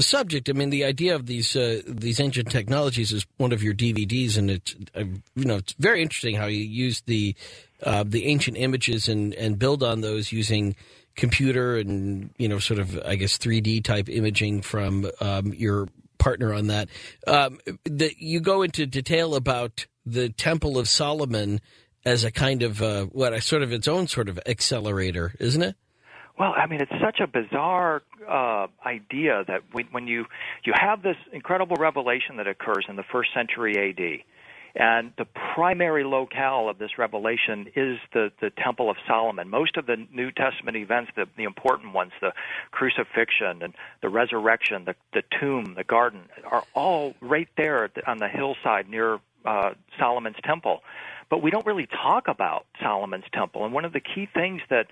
subject, the idea of these ancient technologies is one of your DVDs, and it's very interesting how you use the ancient images and build on those using computer and sort of 3D type imaging from your partner on that. You go into detail about the Temple of Solomon as a kind of its own sort of accelerator, isn't it? Well, it's such a bizarre idea that when you have this incredible revelation that occurs in the 1st century A.D., and the primary locale of this revelation is the Temple of Solomon. Most of the New Testament events, the important ones, the crucifixion and the resurrection, the tomb, the garden, are all right there on the hillside near Solomon's temple. But we don't really talk about Solomon's temple. And one of the key things that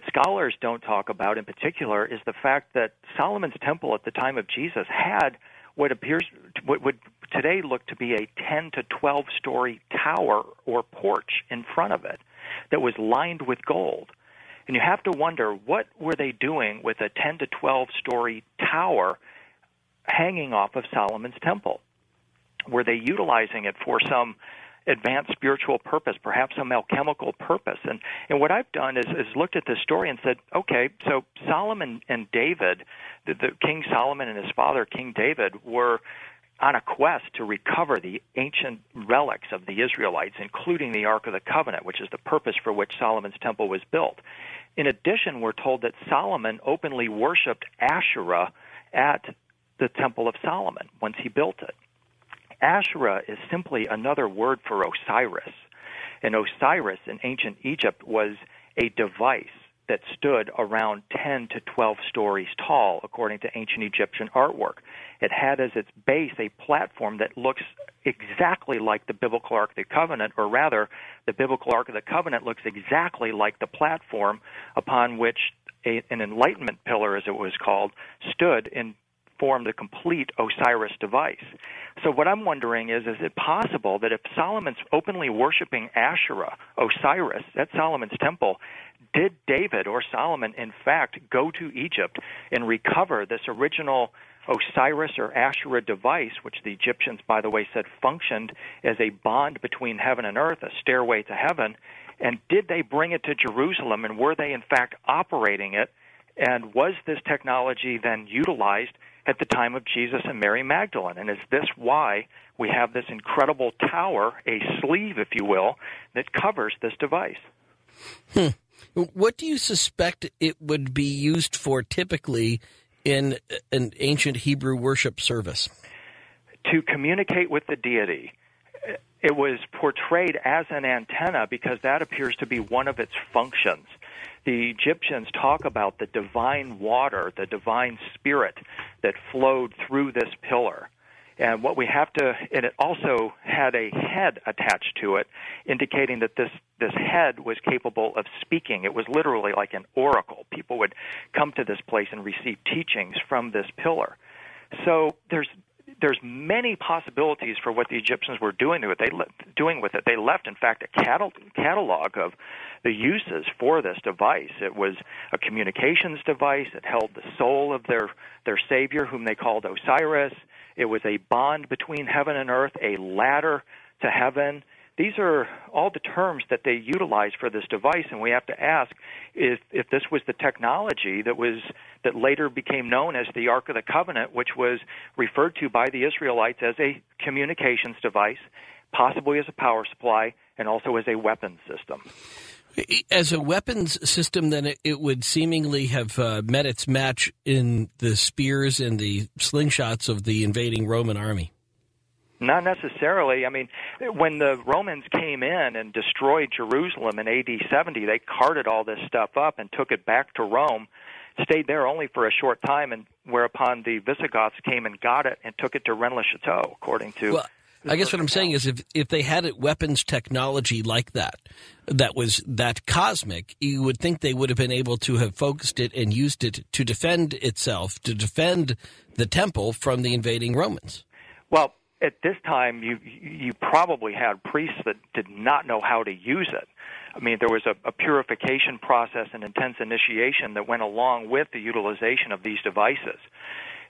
scholars don't talk about in particular is the fact that Solomon's temple at the time of Jesus had what would today look to be a 10 to 12-story tower or porch in front of it that was lined with gold. And you have to wonder, what were they doing with a 10 to 12-story tower hanging off of Solomon's temple? Were they utilizing it for some advanced spiritual purpose, perhaps some alchemical purpose? And what I've done is looked at this story and said, okay, so Solomon and David, the King Solomon and his father, King David, were on a quest to recover the ancient relics of the Israelites, including the Ark of the Covenant, which is the purpose for which Solomon's temple was built. In addition, we're told that Solomon openly worshipped Asherah at the Temple of Solomon once he built it. Asherah is simply another word for Osiris. And Osiris in ancient Egypt was a device that stood around 10 to 12 stories tall, according to ancient Egyptian artwork. It had as its base a platform that looks exactly like the biblical Ark of the Covenant, or rather, the biblical Ark of the Covenant looks exactly like the platform upon which an enlightenment pillar, as it was called, stood and formed the complete Osiris device. So what I'm wondering is it possible that if Solomon's openly worshiping Asherah, Osiris, at Solomon's temple, did David or Solomon, in fact, go to Egypt and recover this original Osiris or Asherah device, which the Egyptians, by the way, said functioned as a bond between heaven and earth, a stairway to heaven, and did they bring it to Jerusalem, and were they, in fact, operating it, and was this technology then utilized at the time of Jesus and Mary Magdalene? And is this why we have this incredible tower, a sleeve, if you will, that covers this device? What do you suspect it would be used for typically in an ancient Hebrew worship service? To communicate with the deity. It was portrayed as an antenna because that appears to be one of its functions. The Egyptians talk about the divine water, the divine spirit that flowed through this pillar. And what we have to, and it also had a head attached to it, indicating that this head was capable of speaking. It was literally like an oracle. People would come to this place and receive teachings from this pillar. So there's many possibilities for what the Egyptians were doing with it. They left, in fact, a catalog of the uses for this device. It was a communications device. It held the soul of their savior, whom they called Osiris. It was a bond between heaven and earth, a ladder to heaven. These are all the terms that they utilized for this device, and we have to ask if this was the technology that later became known as the Ark of the Covenant, which was referred to by the Israelites as a communications device, possibly as a power supply, and also as a weapons system. As a weapons system, then it would seemingly have met its match in the spears and the slingshots of the invading Roman army. Not necessarily. I mean, when the Romans came in and destroyed Jerusalem in AD 70, they carted all this stuff up and took it back to Rome, stayed there only for a short time, and whereupon the Visigoths came and got it and took it to Rennes-le-Château, according to... Well, I guess what I'm saying is if they had weapons technology like that was that cosmic, you would think they would have been able to have focused it and used it to defend itself, to defend the temple from the invading Romans. Well, at this time, you probably had priests that did not know how to use it. I mean, there was a purification process and intense initiation that went along with the utilization of these devices.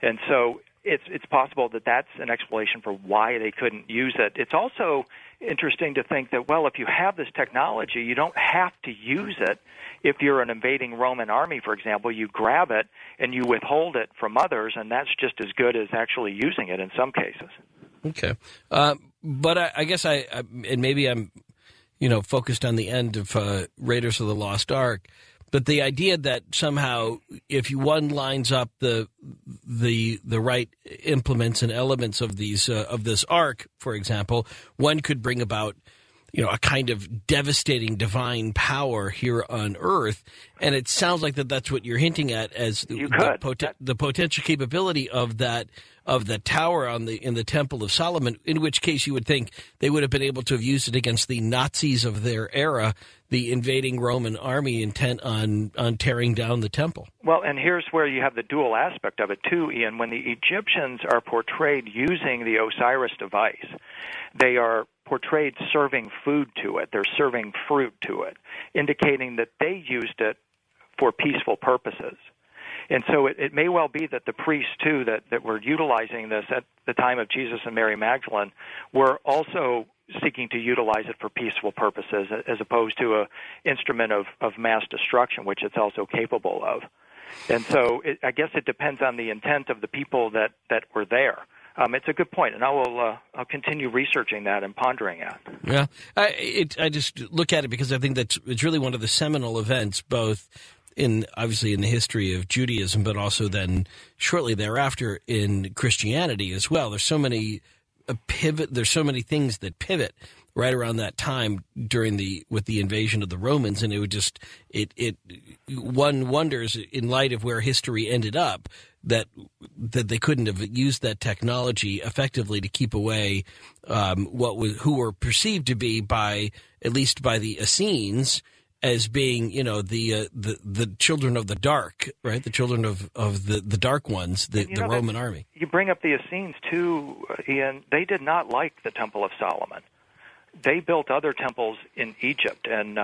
And so it's possible that that's an explanation for why they couldn't use it. It's also interesting to think that, well, if you have this technology, you don't have to use it. If you're an invading Roman army, for example, you grab it and you withhold it from others, and that's just as good as actually using it in some cases. Okay. But I guess and maybe I'm, focused on the end of Raiders of the Lost Ark, but the idea that somehow if one lines up the right implements and elements of this ark, for example, one could bring about a kind of devastating divine power here on Earth, and it sounds like that's what you're hinting at as the potential capability of the tower in the Temple of Solomon. In which case, you would think they would have been able to have used it against the Nazis of their era, the invading Roman army intent on tearing down the temple. Well, and here's where you have the dual aspect of it too, Ian. When the Egyptians are portrayed using the Osiris device, they are portrayed serving food to it. They're serving fruit to it, indicating that they used it for peaceful purposes. And so it may well be that the priests, too, that were utilizing this at the time of Jesus and Mary Magdalene were also seeking to utilize it for peaceful purposes as opposed to an instrument of mass destruction, which it's also capable of. And so I guess it depends on the intent of the people that were there. It's a good point, and I'll continue researching that and pondering it. Yeah, I just look at it because I think it's really one of the seminal events, both obviously in the history of Judaism, but also then shortly thereafter in Christianity as well. There's so many things that pivot right around that time with the invasion of the Romans, and it would just one wonders in light of where history ended up that they couldn't have used that technology effectively to keep away who were perceived to be at least by the Essenes as being, the children of the dark, right? The children of the dark ones, the Roman army. You bring up the Essenes too, Ian. They did not like the Temple of Solomon. They built other temples in Egypt, and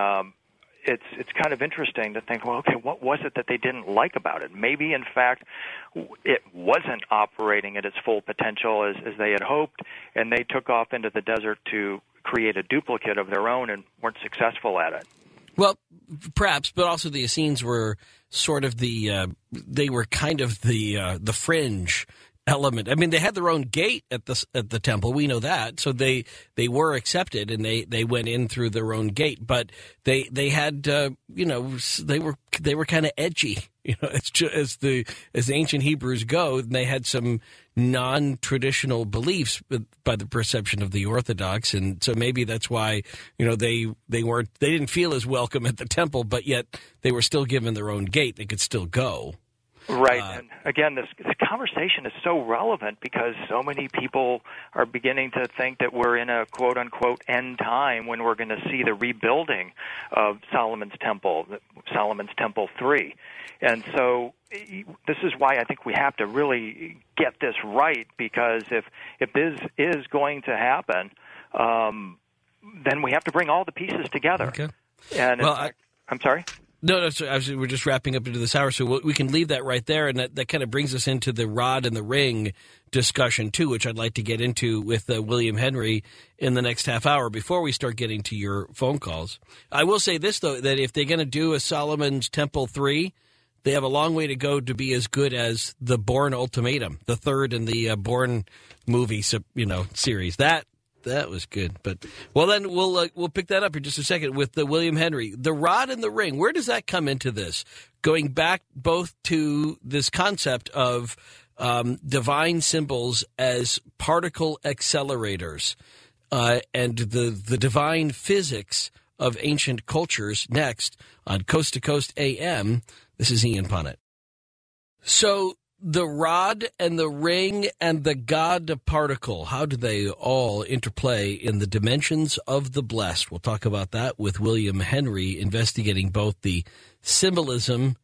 it's kind of interesting to think, well, okay, what was it that they didn't like about it? Maybe, in fact, it wasn't operating at its full potential as they had hoped, and they took off into the desert to create a duplicate of their own and weren't successful at it. Well, perhaps, but also the Essenes were sort of they were kind of the fringe element. I mean, they had their own gate at the temple. We know that, so they were accepted and they went in through their own gate. But they had they were kind of edgy. As the ancient Hebrews go, they had some non-traditional beliefs by the perception of the Orthodox, and so maybe that's why they didn't feel as welcome at the temple, but yet they were still given their own gate. They could still go. Right. And again, this conversation is so relevant because so many people are beginning to think that we're in a quote-unquote end time when we're going to see the rebuilding of Solomon's Temple 3. And so this is why I think we have to really get this right, because if this is going to happen, then we have to bring all the pieces together. Okay. And I'm sorry? No, we're just wrapping up into this hour, so we can leave that right there, and that kind of brings us into the rod and the ring discussion, too, which I'd like to get into with William Henry in the next half hour before we start getting to your phone calls. I will say this, though, that if they're going to do a Solomon's Temple 3, they have a long way to go to be as good as the Bourne Ultimatum, the third in the Bourne movie, series. That was good, but then we'll pick that up in just a second with William Henry. The rod and the ring. Where does that come into this? Going back both to this concept of divine symbols as particle accelerators and the divine physics of ancient cultures. Next on Coast to Coast AM. This is Ian Punnett. So, the rod and the ring and the God particle, how do they all interplay in the dimensions of the blessed? We'll talk about that with William Henry, investigating both the symbolism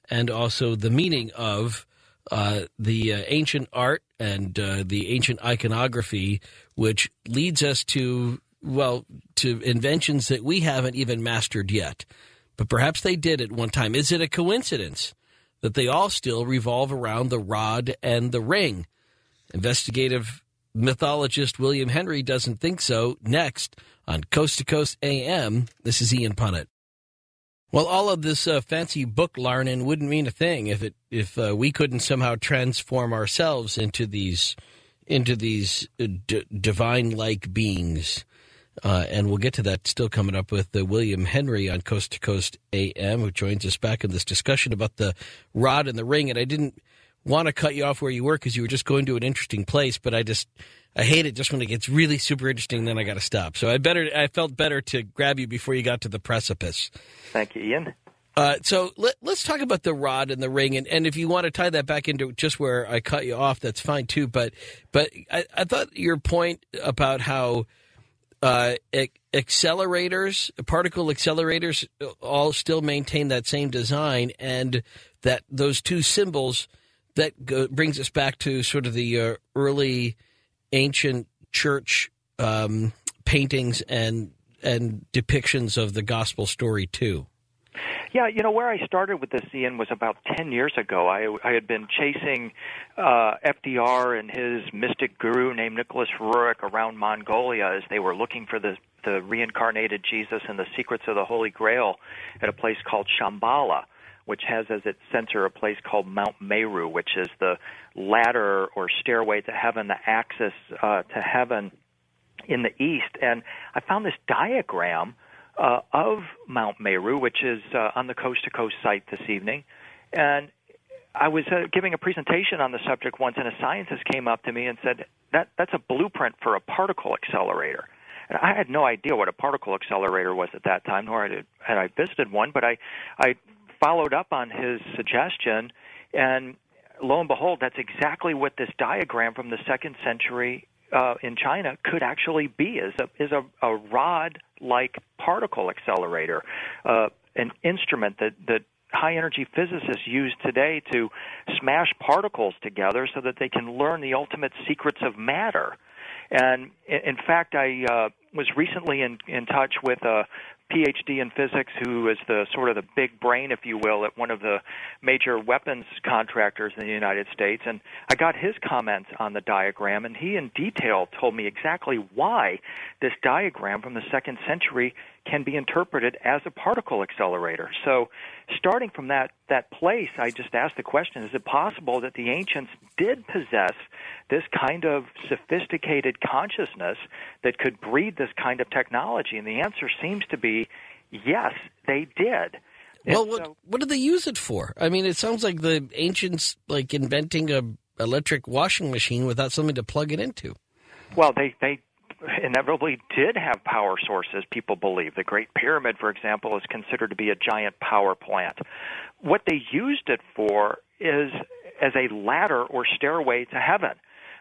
and also the meaning of the ancient art and the ancient iconography, which leads us to inventions that we haven't even mastered yet. But perhaps they did at one time. Is it a coincidence that they all still revolve around the rod and the ring? Investigative mythologist William Henry doesn't think so. Next on Coast to Coast AM, this is Ian Punnett. Well, all of this fancy book larnin wouldn't mean a thing if we couldn't somehow transform ourselves into these divine-like beings. And we'll get to that still coming up with William Henry on Coast to Coast AM, who joins us back in this discussion about the rod and the ring. And I didn't want to cut you off where you were because you were just going to an interesting place, but I hate it just when it gets really super interesting, then I got to stop. So I felt better to grab you before you got to the precipice. Thank you, Ian. So let's talk about the rod and the ring, and if you want to tie that back into just where I cut you off, that's fine too. But I thought your point about how accelerators, particle accelerators, all still maintain that same design, and that those two symbols that brings us back to sort of the early ancient church paintings and depictions of the gospel story too. Yeah, where I started with this, Ian, was about 10 years ago. I had been chasing FDR and his mystic guru named Nicholas Roerich around Mongolia as they were looking for the reincarnated Jesus and the secrets of the Holy Grail at a place called Shambhala, which has as its center a place called Mount Meru, which is the ladder or stairway to heaven, the axis to heaven in the east. And I found this diagram of Mount Meru, which is on the Coast to Coast site this evening. And I was giving a presentation on the subject once, and a scientist came up to me and said, that's a blueprint for a particle accelerator. And I had no idea what a particle accelerator was at that time, nor had I visited one, but I followed up on his suggestion, and lo and behold, that's exactly what this diagram from the 2nd century in China could actually be, is a rod-like particle accelerator, an instrument that high-energy physicists use today to smash particles together so that they can learn the ultimate secrets of matter. And in fact, I was recently in touch with a PhD in physics who is the sort of the big brain, if you will, at one of the major weapons contractors in the United States. And I got his comments on the diagram, and he in detail told me exactly why this diagram from the 2nd century can be interpreted as a particle accelerator. So starting from that place, I just asked the question, is it possible that the ancients did possess this kind of sophisticated consciousness that could breed this kind of technology? And the answer seems to be yes, they did. Well, what did they use it for? I mean, it sounds like the ancients like inventing a electric washing machine without something to plug it into. Well, they inevitably did have power sources, people believe. The Great Pyramid, for example, is considered to be a giant power plant. What they used it for is as a ladder or stairway to heaven.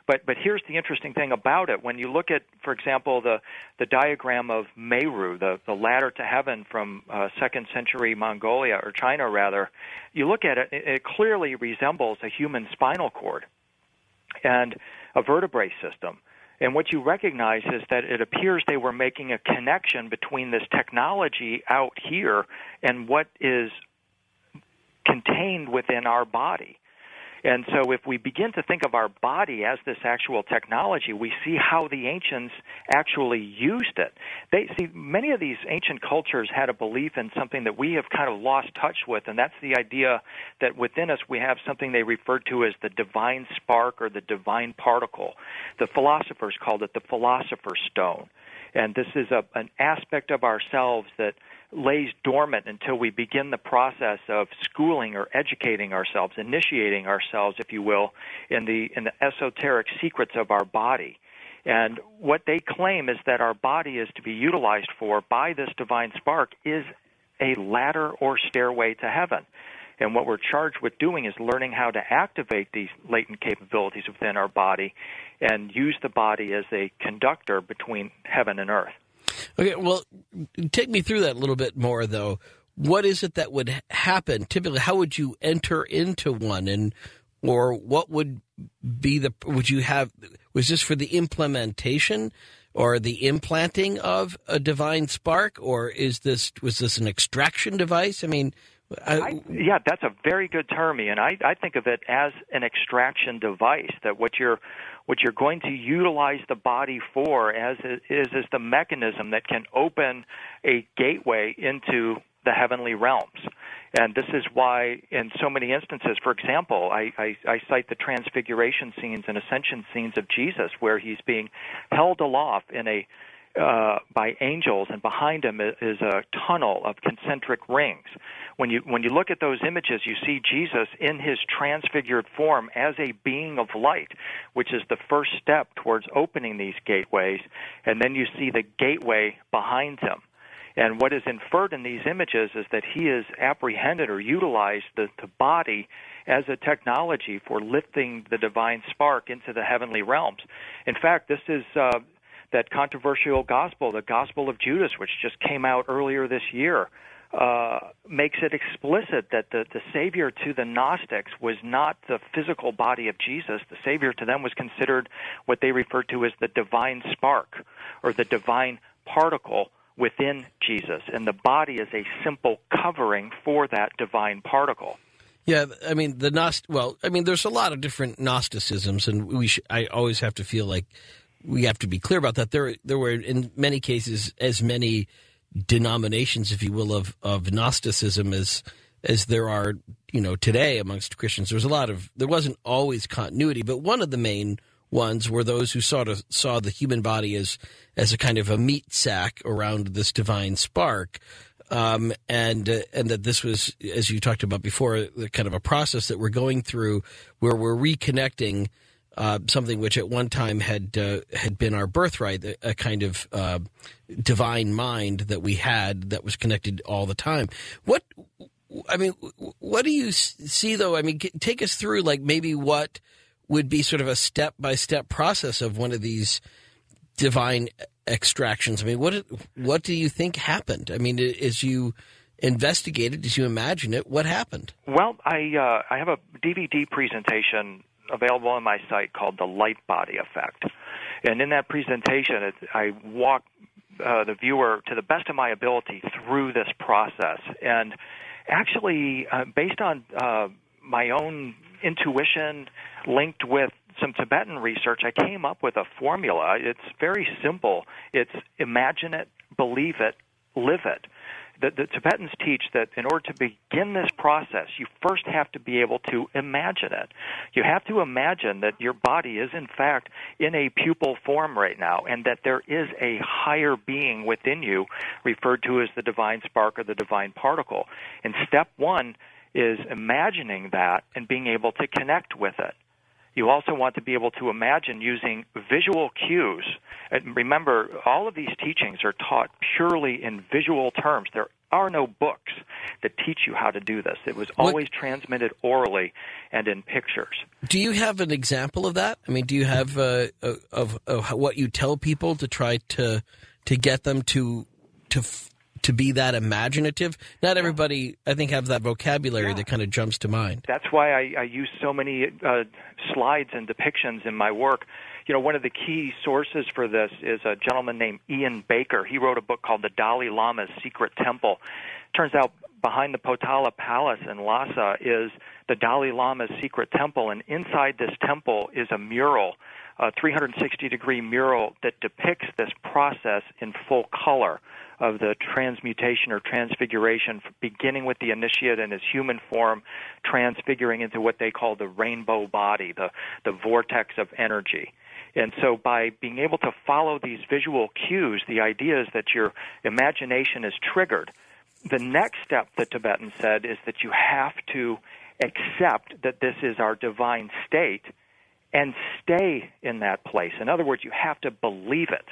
But here's the interesting thing about it. When you look at, for example, the diagram of Meru, the ladder to heaven from 2nd century Mongolia, or China rather, you look at it, it clearly resembles a human spinal cord and a vertebrae system. And what you recognize is that it appears they were making a connection between this technology out here and what is contained within our body. And so if we begin to think of our body as this actual technology, we see how the ancients actually used it. Many of these ancient cultures had a belief in something that we have kind of lost touch with, and that's the idea that within us we have something they referred to as the divine spark or the divine particle. The philosophers called it the philosopher's stone. And this is an aspect of ourselves that lays dormant until we begin the process of schooling or educating ourselves, initiating ourselves, if you will, in the esoteric secrets of our body. And what they claim is that our body is to be utilized for by this divine spark is a ladder or stairway to heaven. And what we're charged with doing is learning how to activate these latent capabilities within our body and use the body as a conductor between heaven and earth. Okay, well, take me through that a little bit more, though. What is it that would happen? Typically, how would you enter into one, or what would be was this for the implementation or the implanting of a divine spark, or was this an extraction device? I mean, yeah, that's a very good term, Ian. I think of it as an extraction device, that what you're going to utilize the body for is the mechanism that can open a gateway into the heavenly realms. And this is why in so many instances, for example, I cite the transfiguration scenes and ascension scenes of Jesus, where he's being held aloft by angels, and behind him is a tunnel of concentric rings. When you look at those images, you see Jesus in his transfigured form as a being of light, which is the first step towards opening these gateways, and then you see the gateway behind him. And what is inferred in these images is that he has apprehended or utilized the body as a technology for lifting the divine spark into the heavenly realms. In fact, this is that controversial gospel, the Gospel of Judas, which just came out earlier this year, makes it explicit that the Savior to the Gnostics was not the physical body of Jesus. The Savior to them was considered what they refer to as the divine spark or the divine particle within Jesus, and the body is a simple covering for that divine particle. Yeah, I mean, there's a lot of different Gnosticisms, and I always have to feel like we have to be clear about that. There were, in many cases, as many denominations, if you will, of Gnosticism as there are, today amongst Christians. There wasn't always continuity, but one of the main ones were those who saw the human body as a kind of a meat sack around this divine spark, and that this was, as you talked about before, the kind of a process that we're going through where we're reconnecting something which at one time had been our birthright, a kind of divine mind that we had that was connected all the time. What do you see, though? I mean, take us through, like, maybe what would be sort of a step-by-step process of one of these divine extractions. I mean, what do you think happened? I mean, as you investigated, as you imagine it, what happened? Well, I have a DVD presentation available on my site called The Light Body Effect. And in that presentation, I walk the viewer, to the best of my ability, through this process. And actually, based on my own intuition linked with some Tibetan research, I came up with a formula. It's very simple. It's imagine it, believe it, live it. The Tibetans teach that in order to begin this process, you first have to be able to imagine it. You have to imagine that your body is, in fact, in a pupal form right now, and that there is a higher being within you, referred to as the divine spark or the divine particle. And step one is imagining that and being able to connect with it. You also want to be able to imagine using visual cues. And remember, all of these teachings are taught purely in visual terms. There are no books that teach you how to do this. It was always transmitted orally and in pictures. Do you have an example of that? I mean, do you have of what you tell people to try to get them to be that imaginative? Not everybody, I think, have that vocabulary that kind of jumps to mind. That's why I use so many slides and depictions in my work. You know, one of the key sources for this is a gentleman named Ian Baker. He wrote a book called The Dalai Lama's Secret Temple. Turns out behind the Potala Palace in Lhasa is the Dalai Lama's secret temple, and inside this temple is a mural, a 360-degree mural that depicts this process in full color of the transmutation or transfiguration, beginning with the initiate in his human form, transfiguring into what they call the rainbow body, the vortex of energy. And so by being able to follow these visual cues, the idea is that your imagination is triggered. The next step, the Tibetan said, is that you have to accept that this is our divine state and stay in that place. In other words, you have to believe it.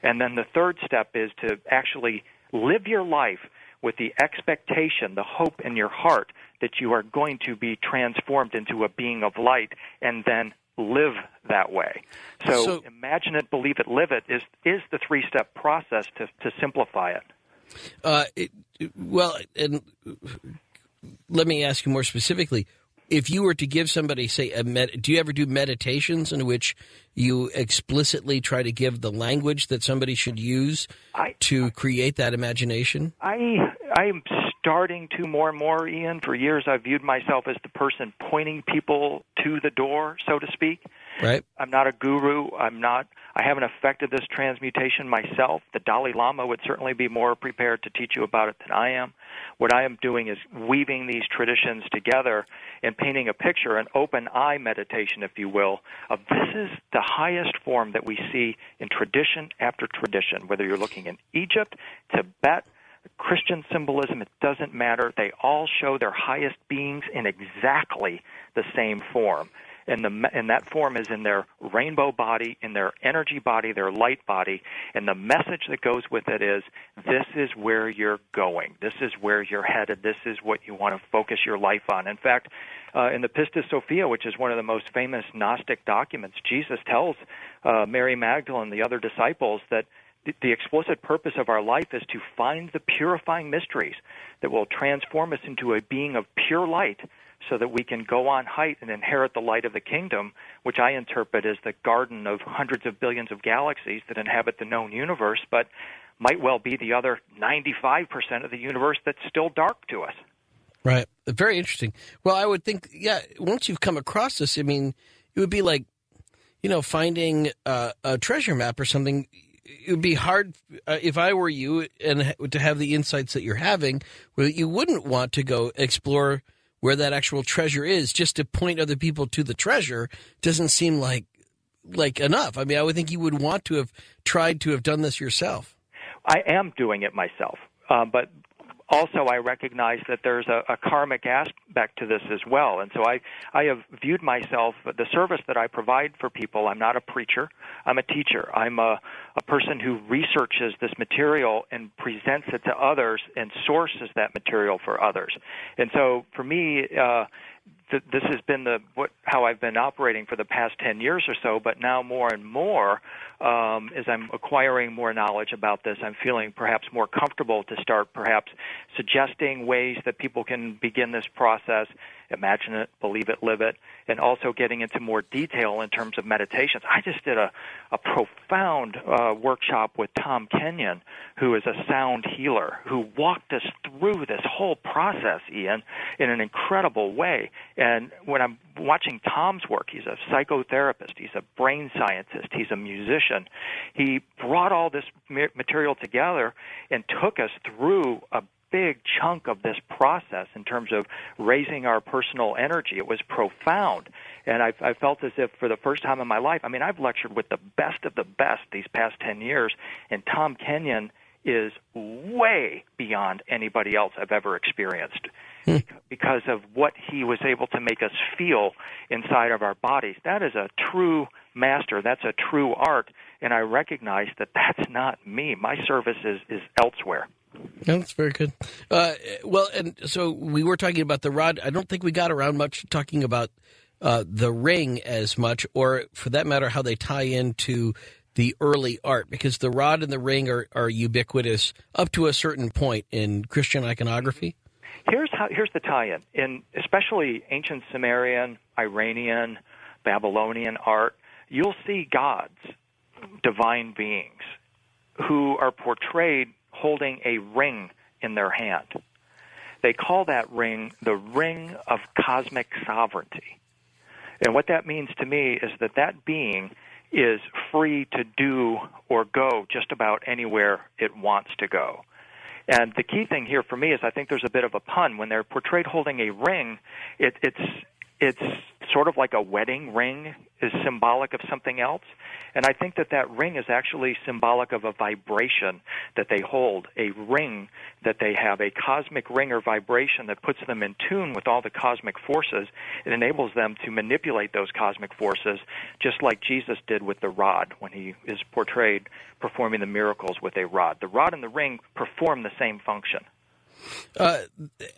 And then the third step is to actually live your life with the expectation, the hope in your heart that you are going to be transformed into a being of light, and then live that way. So imagine it, believe it, live it is the three-step process to simplify it. Well, and let me ask you more specifically. If you were to give somebody, say, do you ever do meditations in which you explicitly try to give the language that somebody should use to create that imagination? I'm starting to more and more, Ian. For years, I've viewed myself as the person pointing people to the door, so to speak. Right. I'm not a guru. I haven't affected this transmutation myself. The Dalai Lama would certainly be more prepared to teach you about it than I am. What I am doing is weaving these traditions together and painting a picture, an open eye meditation, if you will, of this is the highest form that we see in tradition after tradition, whether you're looking in Egypt, Tibet, Christian symbolism, it doesn't matter. They all show their highest beings in exactly the same form. And that form is in their rainbow body, in their energy body, their light body. And the message that goes with it is, this is where you're going. This is where you're headed. This is what you want to focus your life on. In fact, in the Pistis Sophia, which is one of the most famous Gnostic documents, Jesus tells Mary Magdalene and the other disciples that the explicit purpose of our life is to find the purifying mysteries that will transform us into a being of pure light, so that we can go on height and inherit the light of the kingdom, which I interpret as the garden of hundreds of billions of galaxies that inhabit the known universe, but might well be the other 95% of the universe that's still dark to us. Right. Very interesting. Well, I would think, once you've come across this, I mean, it would be like, finding a treasure map or something. It would be hard if I were you and to have the insights that you're having, where you wouldn't want to go explore where that actual treasure is. Just to point other people to the treasure doesn't seem like enough. I mean, I would think you would want to have tried to have done this yourself. I am doing it myself, but also I recognize that there's a karmic aspect to this as well. And so I have viewed myself, the service that I provide for people, I'm not a preacher, I'm a teacher. I'm a person who researches this material and presents it to others and sources that material for others. And so for me, this has been how I've been operating for the past 10 years or so, but now more and more, as I'm acquiring more knowledge about this, I'm feeling perhaps more comfortable to start perhaps suggesting ways that people can begin this process, imagine it, believe it, live it, and also getting into more detail in terms of meditations. I just did a profound workshop with Tom Kenyon, who is a sound healer, who walked us through this whole process, Ian, in an incredible way. And when I'm watching Tom's work, he's a psychotherapist, he's a brain scientist, he's a musician. He brought all this material together and took us through a big chunk of this process in terms of raising our personal energy. It was profound. And I felt as if for the first time in my life, I mean, I've lectured with the best of the best these past 10 years, and Tom Kenyon is way beyond anybody else I've ever experienced because of what he was able to make us feel inside of our bodies. That is a true master. That's a true art, and I recognize that that's not me. My service is elsewhere. That's very good. Well, and so we were talking about the rod. I don't think we got around much talking about the ring as much, or for that matter, how they tie into the early art, because the rod and the ring are ubiquitous up to a certain point in Christian iconography. Here's the tie-in. In especially ancient Sumerian, Iranian, Babylonian art, you'll see gods, divine beings, who are portrayed holding a ring in their hand. They call that ring the ring of cosmic sovereignty. And what that means to me is that being is free to do or go just about anywhere it wants to go. And the key thing here for me is I think there's a bit of a pun. When they're portrayed holding a ring, it's sort of like a wedding ring is symbolic of something else. And I think that ring is actually symbolic of a vibration that they hold, a ring that they have, a cosmic ring or vibration that puts them in tune with all the cosmic forces. It enables them to manipulate those cosmic forces, just like Jesus did with the rod when he is portrayed performing the miracles with a rod. The rod and the ring perform the same function.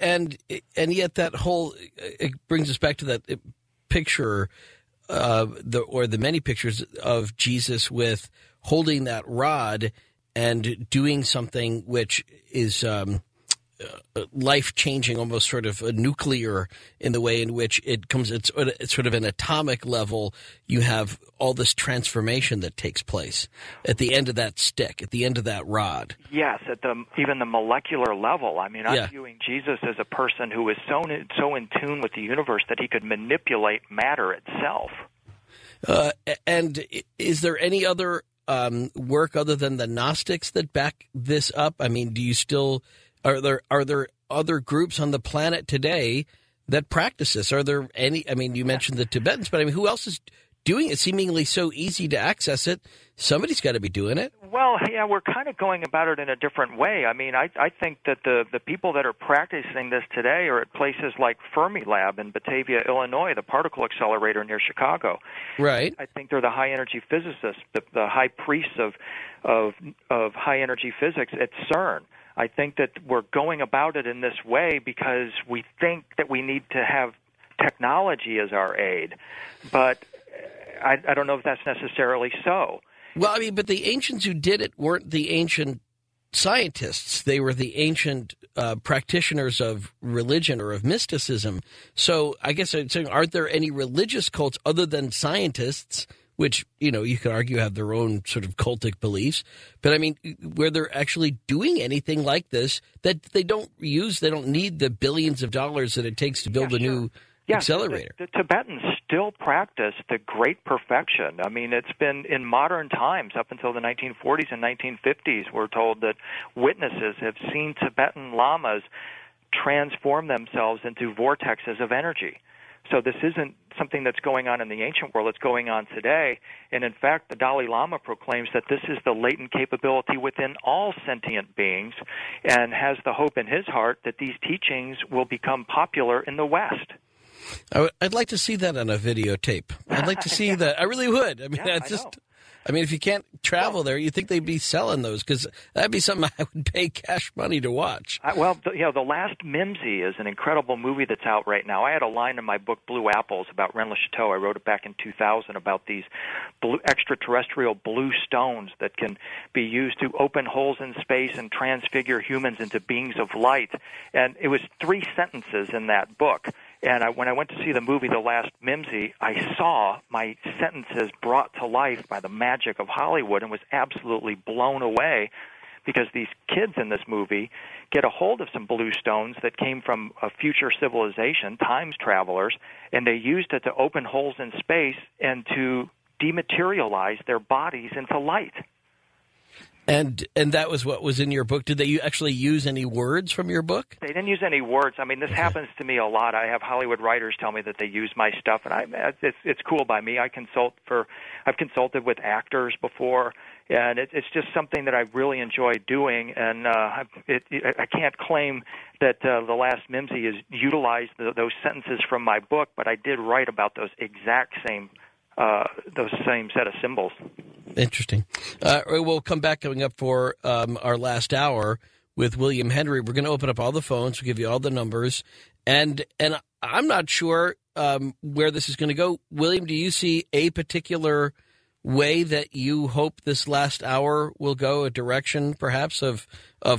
And yet that whole, it brings us back to that picture, the many pictures of Jesus with holding that rod and doing something which is life-changing, almost sort of a nuclear in the way in which it comes. It's sort of an atomic level. You have all this transformation that takes place at the end of that stick, at the end of that rod. Yes, at even the molecular level. I mean, I'm viewing Jesus as a person who is so in tune with the universe that he could manipulate matter itself. And is there any other work other than the Gnostics that back this up? I mean, do you still... Are there other groups on the planet today that practice this? Are there any? I mean, you mentioned the Tibetans, but I mean, who else is doing it? Seemingly so easy to access it. Somebody's got to be doing it. Well, yeah, we're kind of going about it in a different way. I mean, I think that the people that are practicing this today are at places like Fermilab in Batavia, Illinois, the particle accelerator near Chicago. Right. I think they're the high energy physicists, the high priests of high energy physics at CERN. I think that we're going about it in this way because we think that we need to have technology as our aid. But I don't know if that's necessarily so. Well, I mean, but the ancients who did it weren't the ancient scientists. They were the ancient practitioners of religion or of mysticism. So I guess I'm saying, aren't there any religious cults other than scientists, which, you know, you could argue have their own sort of cultic beliefs, but I mean, where they're actually doing anything like this that they don't need the billions of dollars that it takes to build a new accelerator. The Tibetans still practice the great perfection. I mean, it's been in modern times, up until the 1940s and 1950s, we're told that witnesses have seen Tibetan lamas transform themselves into vortexes of energy. So this isn't something that's going on in the ancient world. It's going on today. And in fact, the Dalai Lama proclaims that this is the latent capability within all sentient beings and has the hope in his heart that these teachings will become popular in the West. I'd like to see that on a videotape. I'd like to see that. I really would. I mean, I mean, if you can't travel there, you'd think they'd be selling those, because that'd be something I would pay cash money to watch. The Last Mimsy is an incredible movie that's out right now. I had a line in my book, Blue Apples, about Rennes-le-Chateau. I wrote it back in 2000 about these extraterrestrial blue stones that can be used to open holes in space and transfigure humans into beings of light. And it was 3 sentences in that book. And when I went to see the movie The Last Mimsy, I saw my sentences brought to life by the magic of Hollywood and was absolutely blown away, because these kids in this movie get a hold of some blue stones that came from a future civilization, times travelers, and they used it to open holes in space and to dematerialize their bodies into light. And that was what was in your book. Did they actually use any words from your book? They didn't use any words. I mean, this happens to me a lot. I have Hollywood writers tell me that they use my stuff, and it's cool by me. I've consulted with actors before, and it's just something that I really enjoy doing. And I can't claim that The Last Mimsy has utilized those sentences from my book, but I did write about those exact same set of symbols. Interesting. We'll come back coming up for our last hour with William Henry. We're going to open up all the phones. We'll give you all the numbers. And I'm not sure where this is going to go. William, do you see a particular way that you hope this last hour will go, a direction perhaps of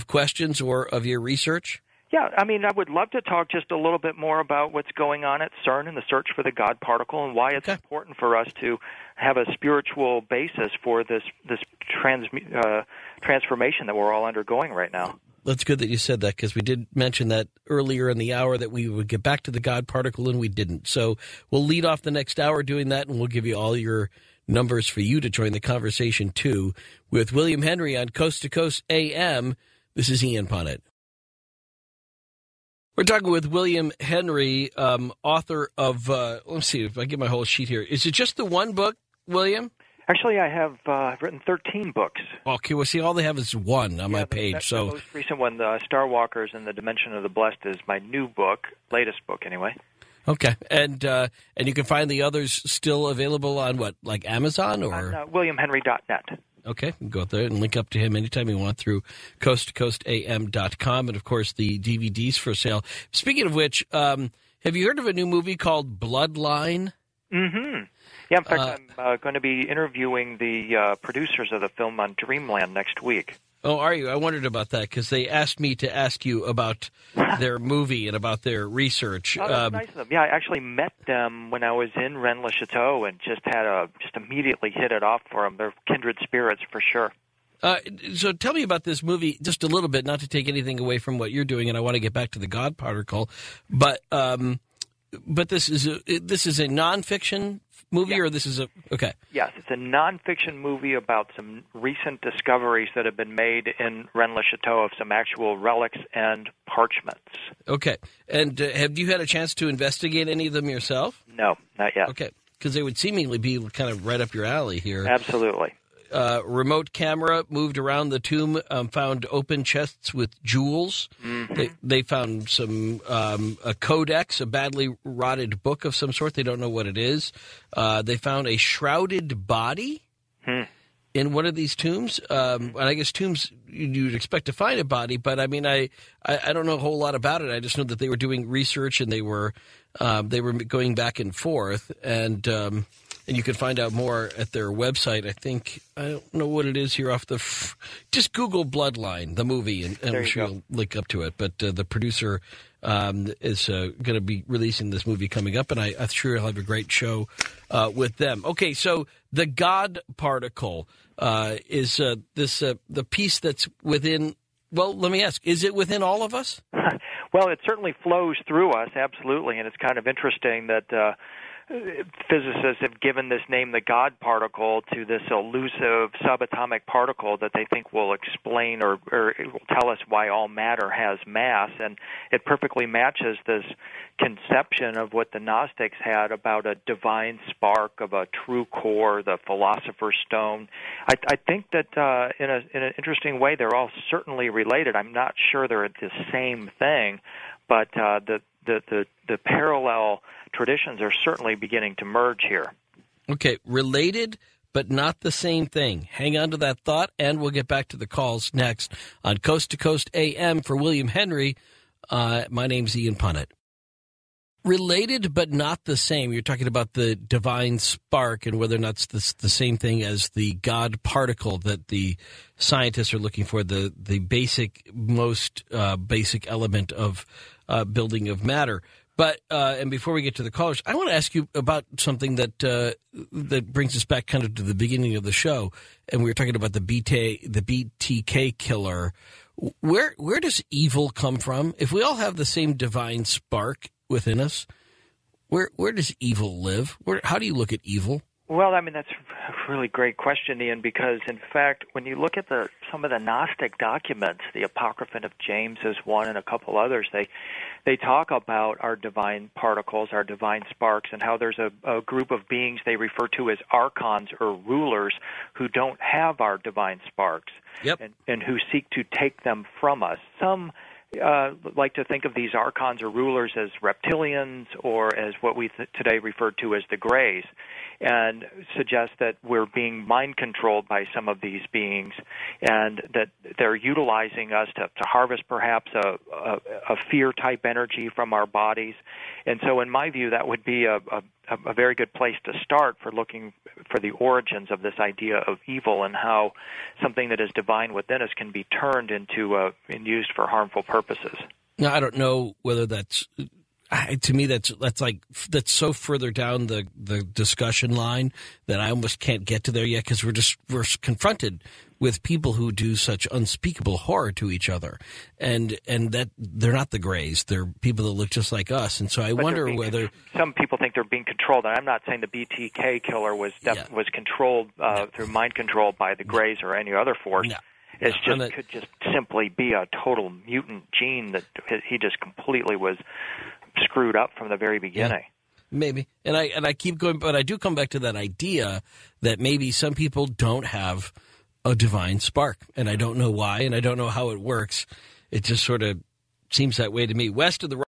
questions or of your research? Yeah, I mean, I would love to talk just a little bit more about what's going on at CERN and the search for the God particle, and why it's important for us to have a spiritual basis for this transformation that we're all undergoing right now. That's good that you said that, because we did mention that earlier in the hour that we would get back to the God particle, and we didn't. So we'll lead off the next hour doing that, and we'll give you all your numbers for you to join the conversation, too, with William Henry on Coast to Coast AM. This is Ian Punnett. We're talking with William Henry, author of, let's see if I get my whole sheet here. Is it just the one book, William? Actually, I have written 13 books. Okay, well, see, all they have is one on my page. The most recent one, the Star Walkers and the Dimension of the Blessed, is my new book, latest book anyway. Okay, and you can find the others still available on what, like Amazon or? On WilliamHenry.net. Okay, you can go there and link up to him anytime you want through coasttocoastam.com, and, of course, the DVDs for sale. Speaking of which, have you heard of a new movie called Bloodline? Mm-hmm. Yeah, in fact, I'm going to be interviewing the producers of the film on Dreamland next week. Oh, are you? I wondered about that, because they asked me to ask you about their movie and about their research. Oh, that's nice of them. Yeah, I actually met them when I was in Rennes-le-Chateau and just immediately hit it off for them. They're kindred spirits for sure. So tell me about this movie just a little bit, not to take anything away from what you're doing, and I want to get back to the God particle, but this is a nonfiction movie, or this is okay? Yes, it's a nonfiction movie about some recent discoveries that have been made in Rennes-le-Chateau of some actual relics and parchments. Okay, and have you had a chance to investigate any of them yourself? No, not yet. Okay, because they would seemingly be kind of right up your alley here. Absolutely. Remote camera moved around the tomb, found open chests with jewels. Mm-hmm. They found some a codex, a badly rotted book of some sort. They don't know what it is. They found a shrouded body in one of these tombs. And I guess tombs, you'd expect to find a body, but I mean, I don't know a whole lot about it. I just know that they were doing research, and they were going back and forth, and you can find out more at their website. I don't know what it is here off the just Google Bloodline, the movie, and I'm sure you'll link up to it. But the producer is going to be releasing this movie coming up, and I'm sure he'll have a great show with them. Okay, so the God particle is the piece that's within. Well, let me ask: is it within all of us? Well, it certainly flows through us, absolutely, and it's kind of interesting that physicists have given this name, the God particle, to this elusive subatomic particle that they think will explain or will tell us why all matter has mass, and it perfectly matches this conception of what the Gnostics had about a divine spark of a true core, the philosopher's stone. I think that in an interesting way, they're all certainly related. I'm not sure they're the same thing, but the parallel traditions are certainly beginning to merge here. Okay, related but not the same thing. Hang on to that thought, and we'll get back to the calls next on Coast to Coast AM for William Henry. My name's Ian Punnett. Related but not the same. You're talking about the divine spark and whether or not it's the same thing as the God particle that the scientists are looking for, the basic, most basic element of building of matter. But and before we get to the callers, I want to ask you about something that that brings us back kind of to the beginning of the show, and we were talking about the BTK killer. Where does evil come from? If we all have the same divine spark within us, where does evil live? How do you look at evil? Well, I mean, that's a really great question, Ian, because, in fact, when you look at some of the Gnostic documents, the Apocrypha of James is one and a couple others, they talk about our divine particles, our divine sparks, and how there's a group of beings they refer to as archons or rulers who don't have our divine sparks. Yep. and who seek to take them from us. Some like to think of these archons or rulers as reptilians or as what we today refer to as the Greys, and suggest that we're being mind-controlled by some of these beings and that they're utilizing us to harvest perhaps a fear-type energy from our bodies. And so in my view, that would be a very good place to start for looking for the origins of this idea of evil and how something that is divine within us can be turned into and used for harmful purposes. Now, I don't know whether that's to me that's so further down the discussion line that I almost can't get to there yet, because we're confronted with people who do such unspeakable horror to each other, and that they're not the Greys, they're people that look just like us, and so I wonder whether some people think they're being controlled. And I'm not saying the BTK killer was controlled through mind control by the Greys or any other force. No. Could just simply be a total mutant gene that he just completely was screwed up from the very beginning. Yeah, maybe. And I keep going, but I do come back to that idea that maybe some people don't have a divine spark, and I don't know why, and I don't know how it works. It just sort of seems that way to me. West of the